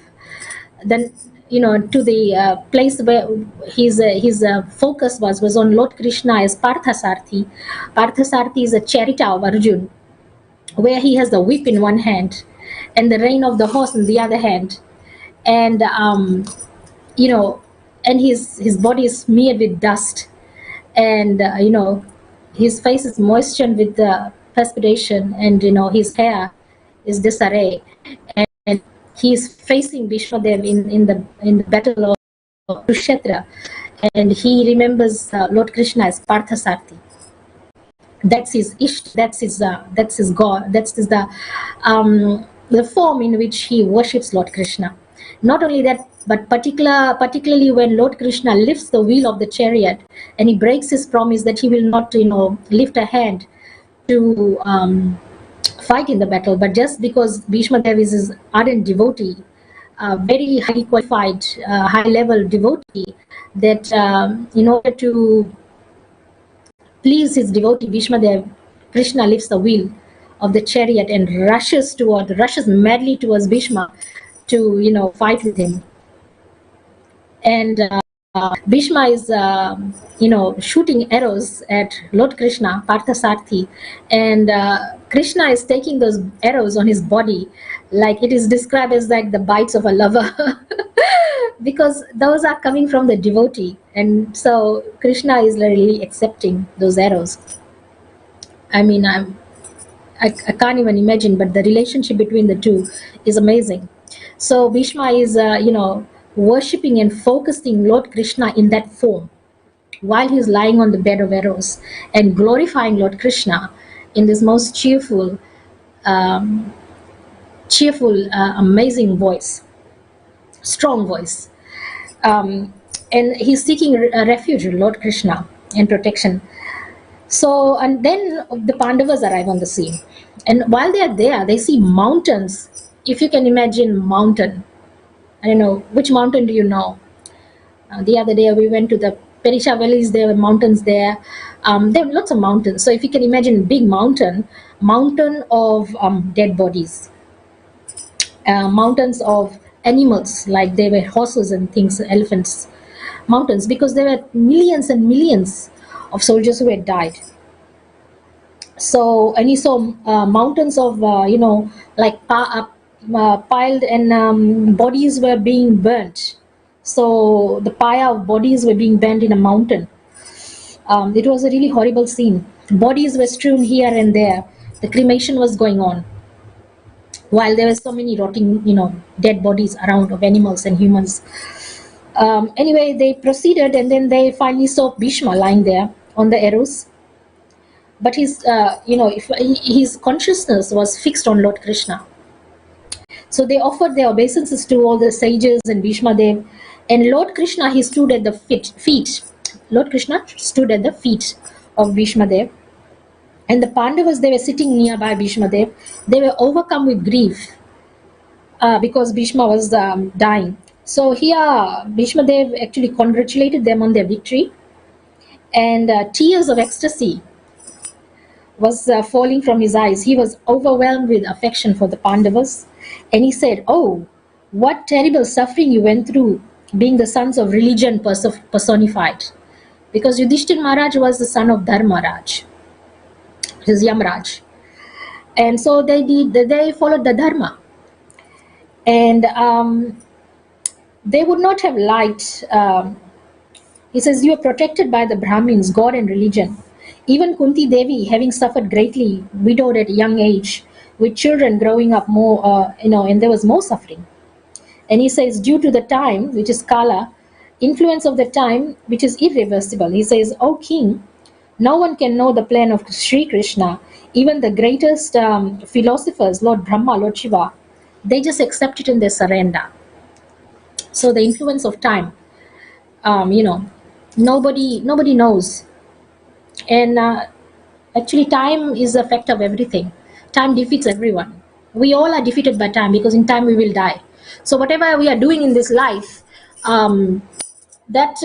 then to the place where his focus was on Lord Krishna as Parthasarthi. Parthasarthi is a charioteer of Arjun, where he has the whip in one hand and the rein of the horse in the other hand, and and his body is smeared with dust, and his face is moistened with perspiration, and his hair is disarray, and he is facing Bhishma Dev in the battle of Kurukshetra, and he remembers Lord Krishna as Parthasarthi. That's his Ishta, that's his God, that's the form in which he worships Lord Krishna. Not only that, but particularly when Lord Krishna lifts the wheel of the chariot, and he breaks his promise that he will not lift a hand to fight in the battle, but just because Bhishma Dev is his ardent devotee, very highly qualified, high level devotee, that in order to please his devotee Bhishma Dev, Krishna lifts the wheel of the chariot and rushes madly towards Bhishma to fight with him. And Bhishma is shooting arrows at Lord Krishna, Parthasarthi, and Krishna is taking those arrows on his body, like it is described as like the bites of a lover, because those are coming from the devotee, and so Krishna is really accepting those arrows. I mean, I can't even imagine, but the relationship between the two is amazing. So Bhishma is worshipping and focusing Lord Krishna in that form, while he's lying on the bed of arrows, and glorifying Lord Krishna in this most cheerful, amazing voice, strong voice. And he's seeking refuge in Lord Krishna and protection. So, and then the Pandavas arrive on the scene, and while they are there, they see mountains. If you can imagine mountain, I don't know which mountain do you know. The other day we went to the Perisha valleys. There were mountains there. There were lots of mountains. So if you can imagine, big mountain of dead bodies, mountains of animals, like there were horses and things, elephants, mountains, because there were millions and millions of soldiers who had died. So, and you saw mountains of like piled, and bodies were being burnt. So the pyre of bodies were being burnt in a mountain. It was a really horrible scene. Bodies were strewn here and there. The cremation was going on, while there were so many rotting, dead bodies around of animals and humans. Anyway, they proceeded, and then they finally saw Bhishma lying there on the arrows. But his consciousness was fixed on Lord Krishna. So they offered their obeisances to all the sages and Bhishma Dev, and Lord Krishna, he stood at the feet. Lord Krishna stood at the feet of Bhishma Dev, and the Pandavas, they were sitting nearby Bhishma Dev. They were overcome with grief because Bhishma was dying. So here, Bhishma Dev actually congratulated them on their victory, and tears of ecstasy was falling from his eyes. He was overwhelmed with affection for the Pandavas, and he said, "Oh, what terrible suffering you went through, being the sons of religion personified." Because Yudhishthir Maharaj was the son of Dharmaraj, his Yamraj, and so they followed the Dharma, and they would not have liked. He says, "You are protected by the Brahmins, God and religion." Even Kunti Devi, having suffered greatly, widowed at a young age, with children growing up more, and there was more suffering. And he says, due to the time, which is Kala, influence of the time, which is irreversible. He says, "O king, no one can know the plan of Sri Krishna. Even the greatest philosophers, Lord Brahma, Lord Shiva, they just accept it and they surrender." So the influence of time, nobody knows. And actually, time is the effect of everything. Time defeats everyone. We all are defeated by time, because in time we will die. So whatever we are doing in this life, that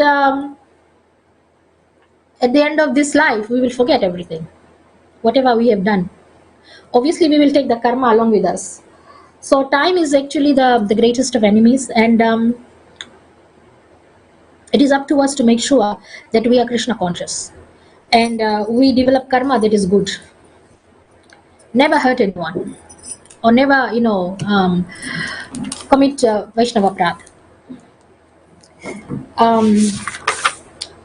at the end of this life, we will forget everything. Whatever we have done. Obviously, we will take the karma along with us. So time is actually the greatest of enemies, and it is up to us to make sure that we are Krishna conscious, and we develop karma that is good. Never hurt anyone, or never, commit Vaishnava Prad.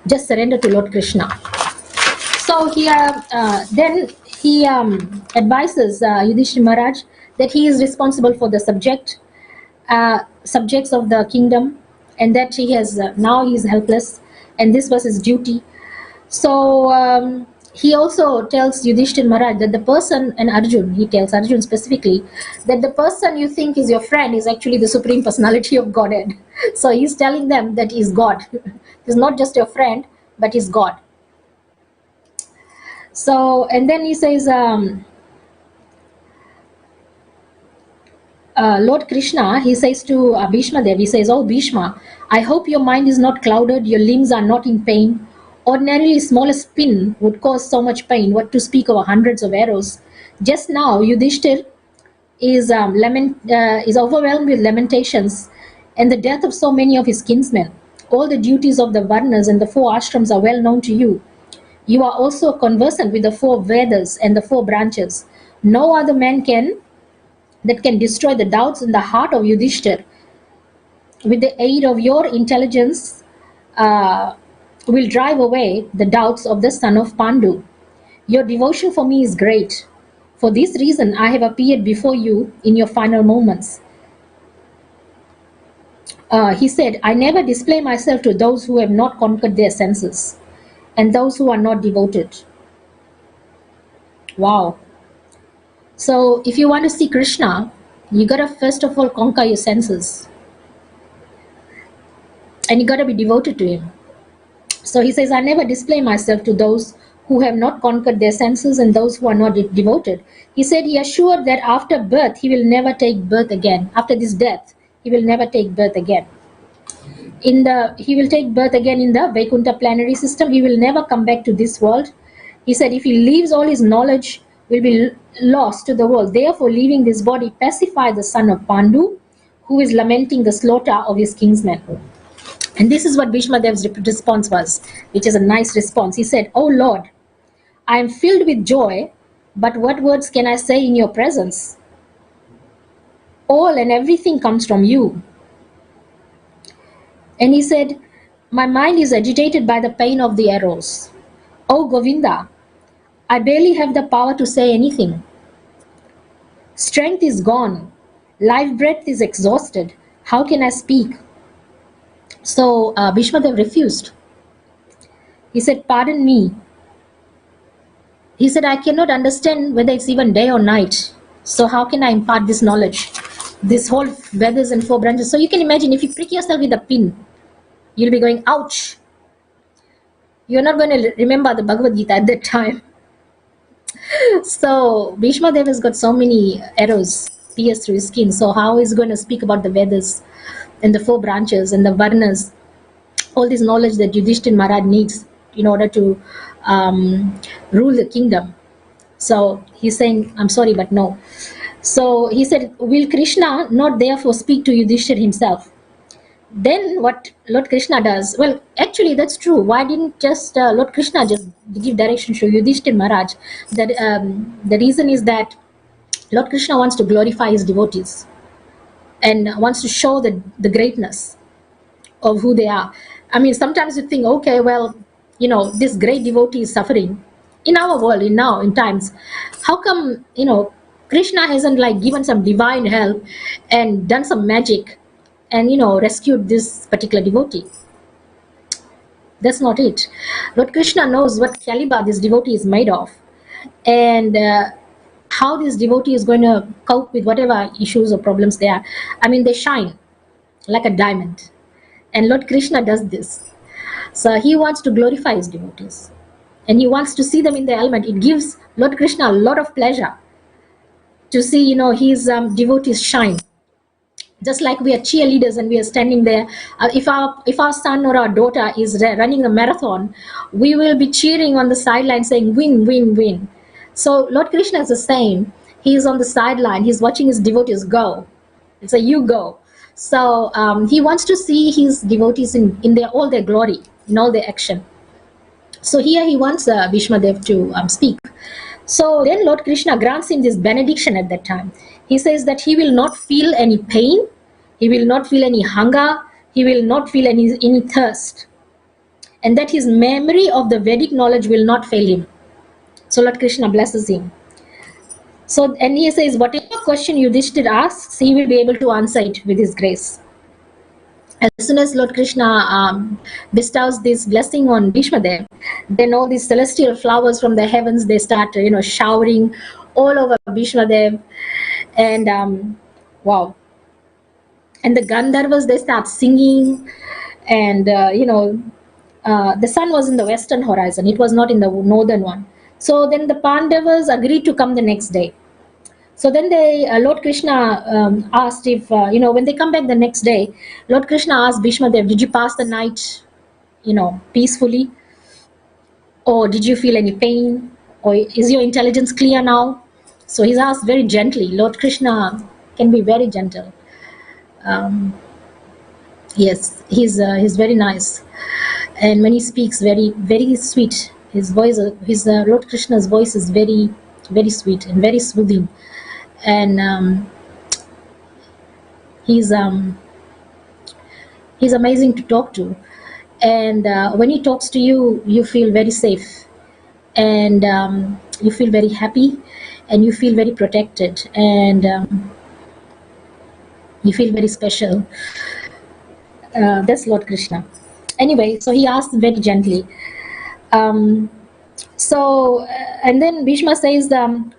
Just surrender to Lord Krishna. So here, then he advises Yudhishthira Maharaj that he is responsible for the subjects of the kingdom, and that he has now he is helpless, and this was his duty. So he also tells Yudhishthira Maharaj that the person, and Arjun, he tells Arjun specifically, that the person you think is your friend is actually the Supreme Personality of Godhead. So he's telling them that he's God. He's not just your friend, but he's God. So, and then he says, Lord Krishna, he says to Bhishma Dev, he says, "Oh Bhishma, I hope your mind is not clouded, your limbs are not in pain. Ordinarily, smallest pin would cause so much pain, what to speak of hundreds of arrows. Just now, Yudhishthir is overwhelmed with lamentations and the death of so many of his kinsmen. All the duties of the Varnas and the four ashrams are well known to you. You are also conversant with the four Vedas and the four branches. No other man can destroy the doubts in the heart of Yudhishthir. With the aid of your intelligence, will drive away the doubts of the son of Pandu. Your devotion for me is great. For this reason, I have appeared before you in your final moments." He said, "I never display myself to those who have not conquered their senses and those who are not devoted." Wow. So if you want to see Krishna, you gotta first of all conquer your senses, and you gotta be devoted to him. So he says, "I never display myself to those who have not conquered their senses and those who are not devoted." He said he assured that after birth, he will never take birth again. After this death, he will never take birth again. He will take birth again in the Vaikuntha planetary system. He will never come back to this world. He said, if he leaves all his knowledge, will be lost to the world. Therefore, leaving this body, pacify the son of Pandu, who is lamenting the slaughter of his kinsmen. And this is what Bhishma Dev's response was, which is a nice response. He said, "Oh Lord, I am filled with joy, but what words can I say in your presence? All and everything comes from you." And he said, "My mind is agitated by the pain of the arrows. Oh Govinda, I barely have the power to say anything. Strength is gone. Life breath is exhausted. How can I speak?" So Bhishma Dev refused. He said, "Pardon me." He said, "I cannot understand whether it's even day or night. So how can I impart this knowledge? This whole feathers and four branches." So you can imagine, if you prick yourself with a pin, you'll be going, ouch. You're not going to remember the Bhagavad Gita at that time. So Bhishma Dev has got so many arrows pierced through his skin. So how is he going to speak about the Vedas and the four branches and the Varnas? All this knowledge that Yudhishthira Maharaj needs in order to rule the kingdom. So he's saying, "I'm sorry, but no." So he said, "Will Krishna not therefore speak to Yudhishthira himself?" Then what Lord Krishna does, well, actually that's true. Why didn't just Lord Krishna just give direction to Yudhishthira Maharaj? That the reason is that Lord Krishna wants to glorify his devotees and wants to show the greatness of who they are. I mean, sometimes you think, okay, well, this great devotee is suffering in our world, in times. How come, Krishna hasn't like given some divine help and done some magic and, rescued this particular devotee? That's not it. Lord Krishna knows what caliber this devotee is made of, and how this devotee is going to cope with whatever issues or problems there are. I mean, they shine like a diamond. And Lord Krishna does this. So he wants to glorify his devotees. And he wants to see them in their element. It gives Lord Krishna a lot of pleasure to see, his devotees shine. Just like we are cheerleaders and we are standing there. If our son or our daughter is running a marathon, we will be cheering on the sideline saying, "Win, win, win." So Lord Krishna is the same. He is on the sideline. He's watching his devotees go. It's a "you go." So he wants to see his devotees in all their glory, in all their action. So here he wants Bhishma Dev to speak. So then Lord Krishna grants him this benediction at that time. He says that he will not feel any pain, he will not feel any hunger, he will not feel any thirst, and that his memory of the Vedic knowledge will not fail him. So Lord Krishna blesses him. So, and he says, whatever question Yudhishthira asks, he will be able to answer it with his grace. As soon as Lord Krishna bestows this blessing on Bhishma Dev, then all these celestial flowers from the heavens, they start, showering all over Bhishma Dev. And wow. And the Gandharvas, they start singing. And, the sun was in the western horizon. It was not in the northern one. So then the Pandavas agreed to come the next day. So then Lord Krishna asked if, when they come back the next day, Lord Krishna asked Bhishma Dev, "Did you pass the night, peacefully? Or did you feel any pain? Or is your intelligence clear now?" So he's asked very gently. Lord Krishna can be very gentle. Yes, he's very nice. And when he speaks, very, very sweet. His voice, Lord Krishna's voice is very, very sweet and very soothing. And he's amazing to talk to. And when he talks to you, you feel very safe, and you feel very happy, and you feel very protected, and you feel very special. That's Lord Krishna. Anyway, so he asked very gently. And then Bhishma says,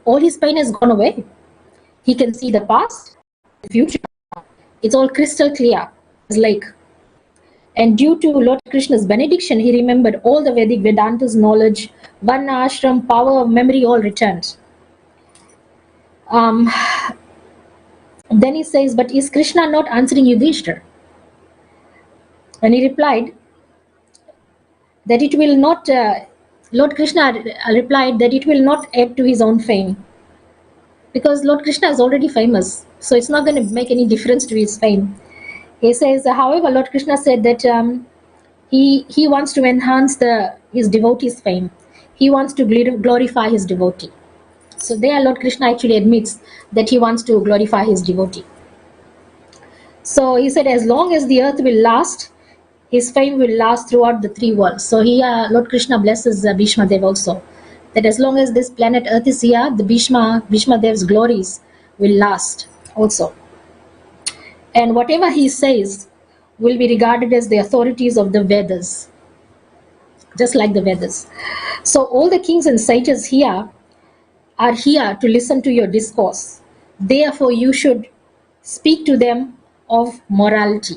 all his pain has gone away. He can see the past, the future. It's all crystal clear. It's like, and due to Lord Krishna's benediction, he remembered all the Vedic Vedanta's knowledge, Varna, ashram, power of memory, all returned. Then he says, "But is Krishna not answering Yudhishthira?" And he replied that it will not Lord Krishna replied that it will not add to his own fame, because Lord Krishna is already famous, so it's not going to make any difference to his fame. He says, however, Lord Krishna said that he wants to enhance his devotee's fame. He wants to glorify his devotee. So there, Lord Krishna actually admits that he wants to glorify his devotee. So he said, as long as the earth will last, his fame will last throughout the three worlds. So here, Lord Krishna blesses Bhishma Dev also, that as long as this planet Earth is here, the Bhishma Dev's glories will last also. And whatever he says will be regarded as the authorities of the Vedas, just like the Vedas. So all the kings and sages here are here to listen to your discourse. Therefore, you should speak to them of morality.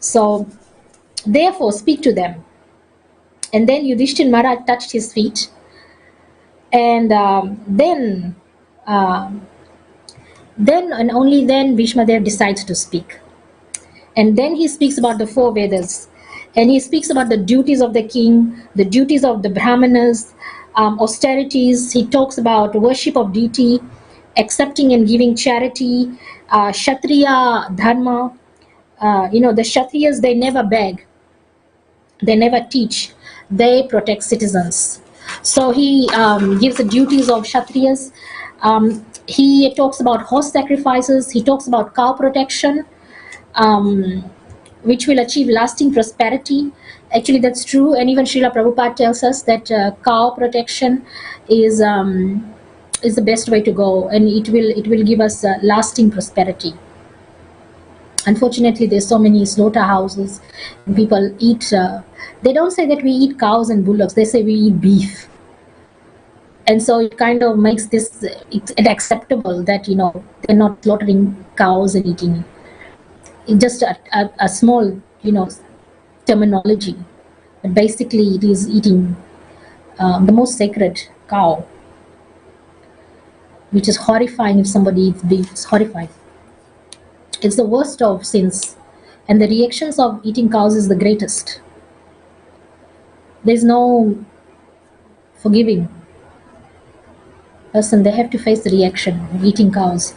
So, therefore, speak to them. And then Yudhishthir Maharaj touched his feet, and then and only then Bhishma Dev decides to speak. And then he speaks about the four Vedas, and he speaks about the duties of the king, the duties of the Brahmanas, austerities. He talks about worship of deity, accepting and giving charity, Kshatriya Dharma. The Kshatriyas, they never beg, they never teach, they protect citizens. So he gives the duties of Kshatriyas. He talks about horse sacrifices, he talks about cow protection, which will achieve lasting prosperity. Actually, that's true, and even Srila Prabhupada tells us that cow protection is the best way to go, and it will give us lasting prosperity. Unfortunately, there's so many slaughterhouses, and people eat. They don't say that we eat cows and bullocks; they say we eat beef, and so it kind of makes this acceptable that they're not slaughtering cows and eating. It's just a small terminology, but basically it is eating the most sacred cow, which is horrifying. If somebody eats beef, it's horrifying. It's the worst of sins, and the reactions of eating cows is the greatest. There's no forgiving person. They have to face the reaction of eating cows.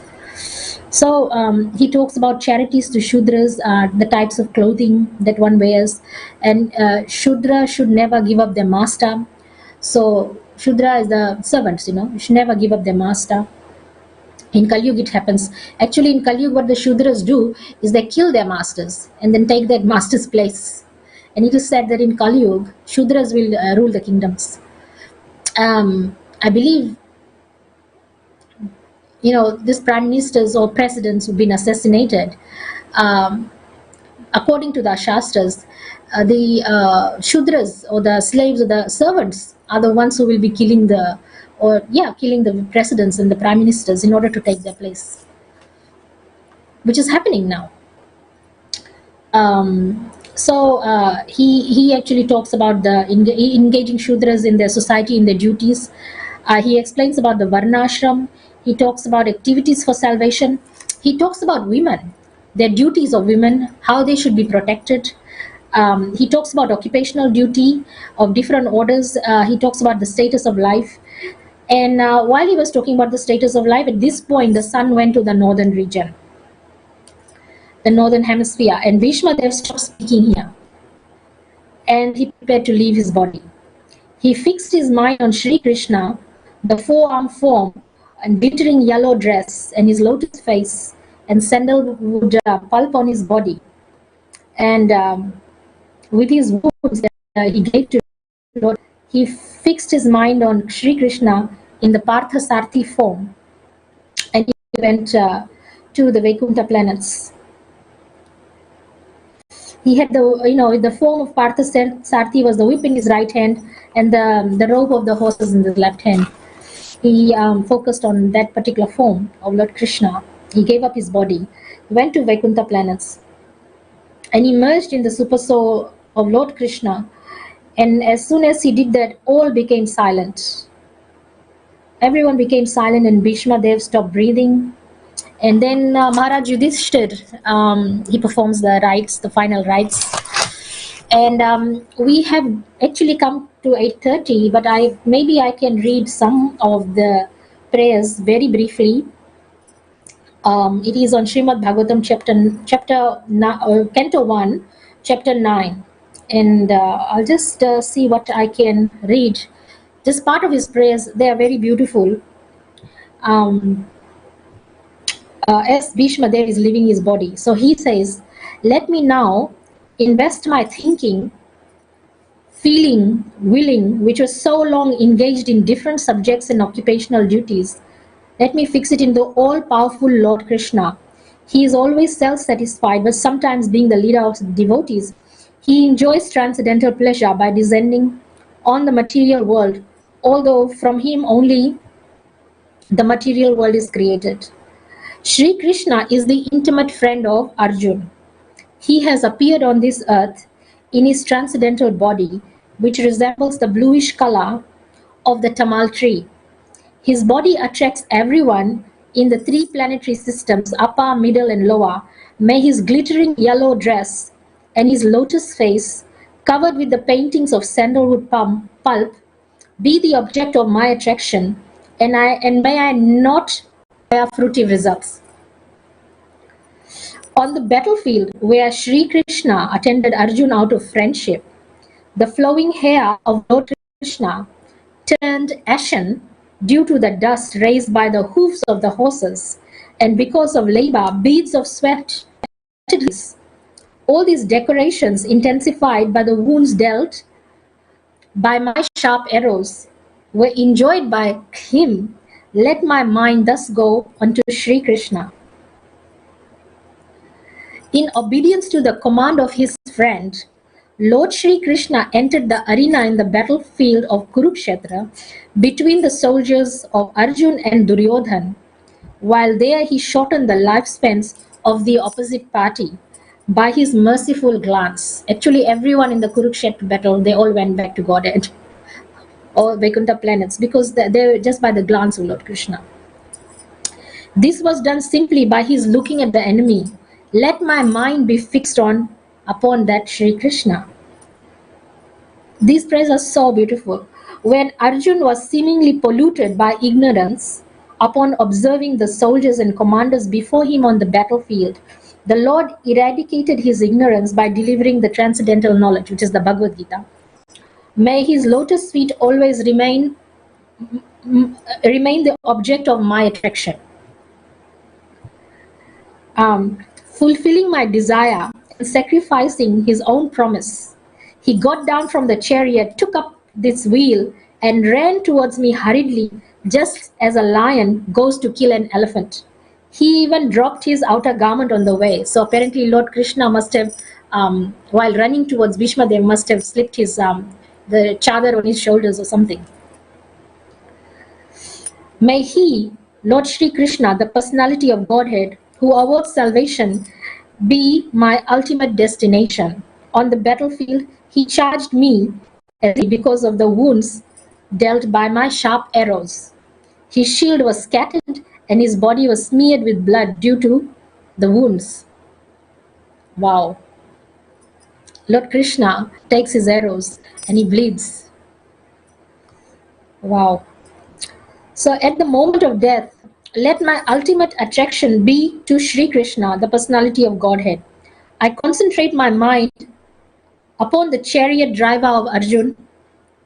So he talks about charities to Shudras, the types of clothing that one wears, and Shudra should never give up their master. So Shudra is the servants, you should never give up their master. In Kali Yuga it happens. Actually, in Kali Yuga, what the Shudras do is they kill their masters and then take their master's place. And it is said that in Kali Yuga, Shudras will rule the kingdoms. I believe, these prime ministers or presidents who've been assassinated, according to the Shastras, the Shudras or the slaves or the servants are the ones who will be killing the presidents and the prime ministers in order to take their place, which is happening now. He actually talks about the engaging Shudras in their society, in their duties. He explains about the Varnashram. He talks about activities for salvation. He talks about women, their duties of women, how they should be protected. He talks about occupational duty of different orders. He talks about the status of life. And while he was talking about the status of life, at this point, the sun went to the northern region, the northern hemisphere, and Bhishma Dev stopped speaking here. And he prepared to leave his body. He fixed his mind on Sri Krishna, the four-armed form, and glittering yellow dress, and his lotus face, and sandalwood pulp on his body. And with his wounds that he gave to Lord, he fixed his mind on Sri Krishna in the Partha Sarthi form, and he went to the Vaikuntha planets. He had the form of Partha Sarthi was the whip in his right hand and the robe of the horses in the left hand. He focused on that particular form of Lord Krishna. He gave up his body, went to Vaikuntha planets, and emerged in the super soul of Lord Krishna. And as soon as he did that, all became silent. Everyone became silent, and Bhishma Dev stopped breathing. And then Maharaj Yudhishthir, he performs the rites, the final rites. And we have actually come to 8:30, but maybe I can read some of the prayers very briefly. It is on Srimad Bhagavatam Canto 1, chapter 9. And I'll just see what I can read. Just part of his prayers, they are very beautiful. Um, as Bhishma there is leaving his body. So he says, "Let me now invest my thinking, feeling, willing, which was so long engaged in different subjects and occupational duties. Let me fix it in the all-powerful Lord Krishna. He is always self-satisfied, but sometimes being the leader of devotees, he enjoys transcendental pleasure by descending on the material world, although from him only the material world is created. Sri Krishna is the intimate friend of Arjuna. He has appeared on this earth in his transcendental body, which resembles the bluish color of the tamal tree. His body attracts everyone in the three planetary systems, upper, middle, and lower. May his glittering yellow dress and his lotus face, covered with the paintings of sandalwood pulp, be the object of my attraction, and may I not bear fruitive results." On the battlefield where Sri Krishna attended Arjuna out of friendship, the flowing hair of Lord Krishna turned ashen due to the dust raised by the hoofs of the horses, and because of labor, beads of sweat. All these decorations, intensified by the wounds dealt by my sharp arrows, were enjoyed by him. Let my mind thus go unto Sri Krishna. In obedience to the command of his friend, Lord Sri Krishna entered the arena in the battlefield of Kurukshetra between the soldiers of Arjun and Duryodhan. While there, he shortened the lifespans of the opposite party by his merciful glance. Actually, everyone in the Kurukshetra battle, they all went back to Godhead or Vaikuntha planets because they were just by the glance of Lord Krishna. This was done simply by his looking at the enemy. Let my mind be fixed upon that Sri Krishna. These prayers are so beautiful. When Arjun was seemingly polluted by ignorance, upon observing the soldiers and commanders before him on the battlefield, the Lord eradicated his ignorance by delivering the transcendental knowledge, which is the Bhagavad Gita. May his lotus feet always remain the object of my attraction. Fulfilling my desire and sacrificing his own promise, he got down from the chariot, took up this wheel, and ran towards me hurriedly, just as a lion goes to kill an elephant. He even dropped his outer garment on the way. So apparently Lord Krishna must have, while running towards Bhishma, they must have slipped his the chadar on his shoulders or something. May he, Lord Sri Krishna, the personality of Godhead, who awards salvation, be my ultimate destination. On the battlefield, he charged me because of the wounds dealt by my sharp arrows. His shield was scattered and his body was smeared with blood due to the wounds. Wow. Lord Krishna takes his arrows and he bleeds. Wow. So at the moment of death, let my ultimate attraction be to Sri Krishna, the personality of Godhead. I concentrate my mind upon the chariot driver of Arjun,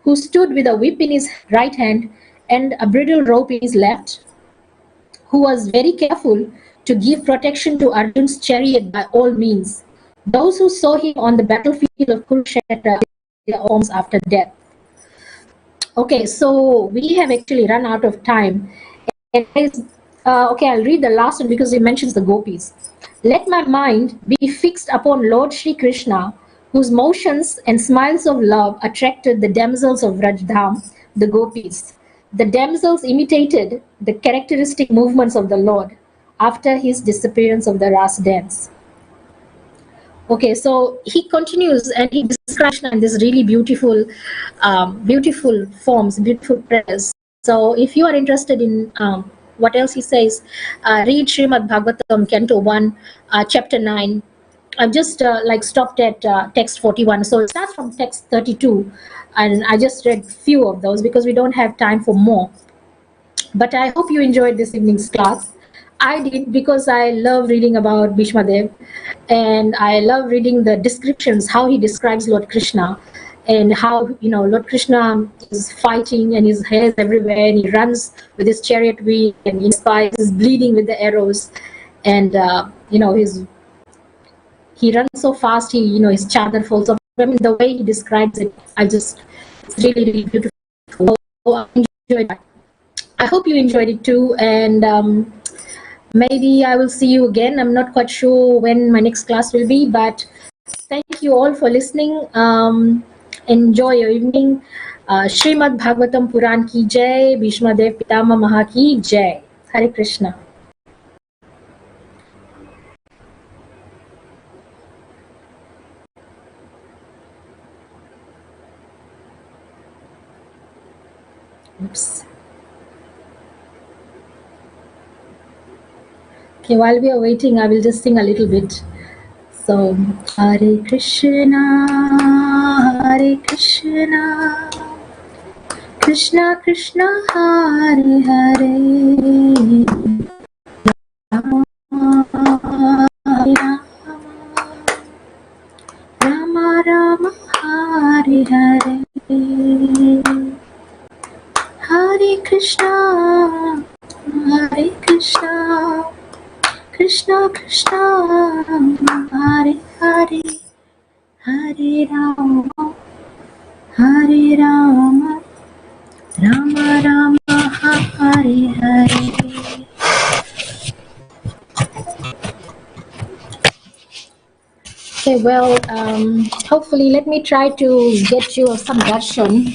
who stood with a whip in his right hand and a bridle rope in his left, who was very careful to give protection to Arjun's chariot by all means. Those who saw him on the battlefield of Kurukshetra their forms after death. Okay, so we have actually run out of time. And okay, I'll read the last one because it mentions the gopis. Let my mind be fixed upon Lord Sri Krishna, whose motions and smiles of love attracted the damsels of Rajdham, the gopis. The damsels imitated the characteristic movements of the Lord after his disappearance of the Ras dance. Okay, so he continues and he describes in this really beautiful, beautiful forms, beautiful prayers. So if you are interested in what else he says, read Srimad Bhagavatam, Canto 1, Chapter 9. I've just like stopped at text 41. So it starts from text 32, and I just read few of those because we don't have time for more. But I hope you enjoyed this evening's class. I did, because I love reading about Bhishma Dev, and I love reading the descriptions, how he describes Lord Krishna, and how Lord Krishna is fighting and his hair is everywhere, and he runs with his chariot wheel, and his spies is bleeding with the arrows, and his he runs so fast, his chadar falls off. I mean, the way he describes it, it's really, really beautiful. So I enjoyed that. I hope you enjoyed it too, and maybe I will see you again. I'm not quite sure when my next class will be, but thank you all for listening. Enjoy your evening. Srimad Bhagavatam Puran ki jai, Bhishma Dev Pitama Maha ki jai. Hare Krishna. Oops. Okay, while we are waiting, I will just sing a little bit. So, Hare Krishna, Hare Krishna, Krishna Krishna, Hare Hare, Rama Hare Rama, Rama Rama, Hare Hare, Hare Krishna, Hare Krishna, Krishna Krishna, Hare Hare, Hare Rama, Hare Rama, Rama Rama, Hare Hare. Okay, well, hopefully, let me try to get you some version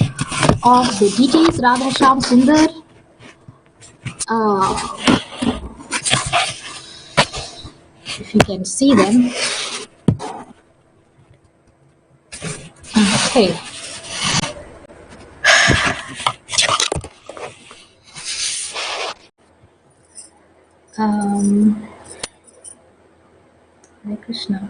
of the deities, Radha Shyam Sundar. If you can see them. Okay. Hare Krishna.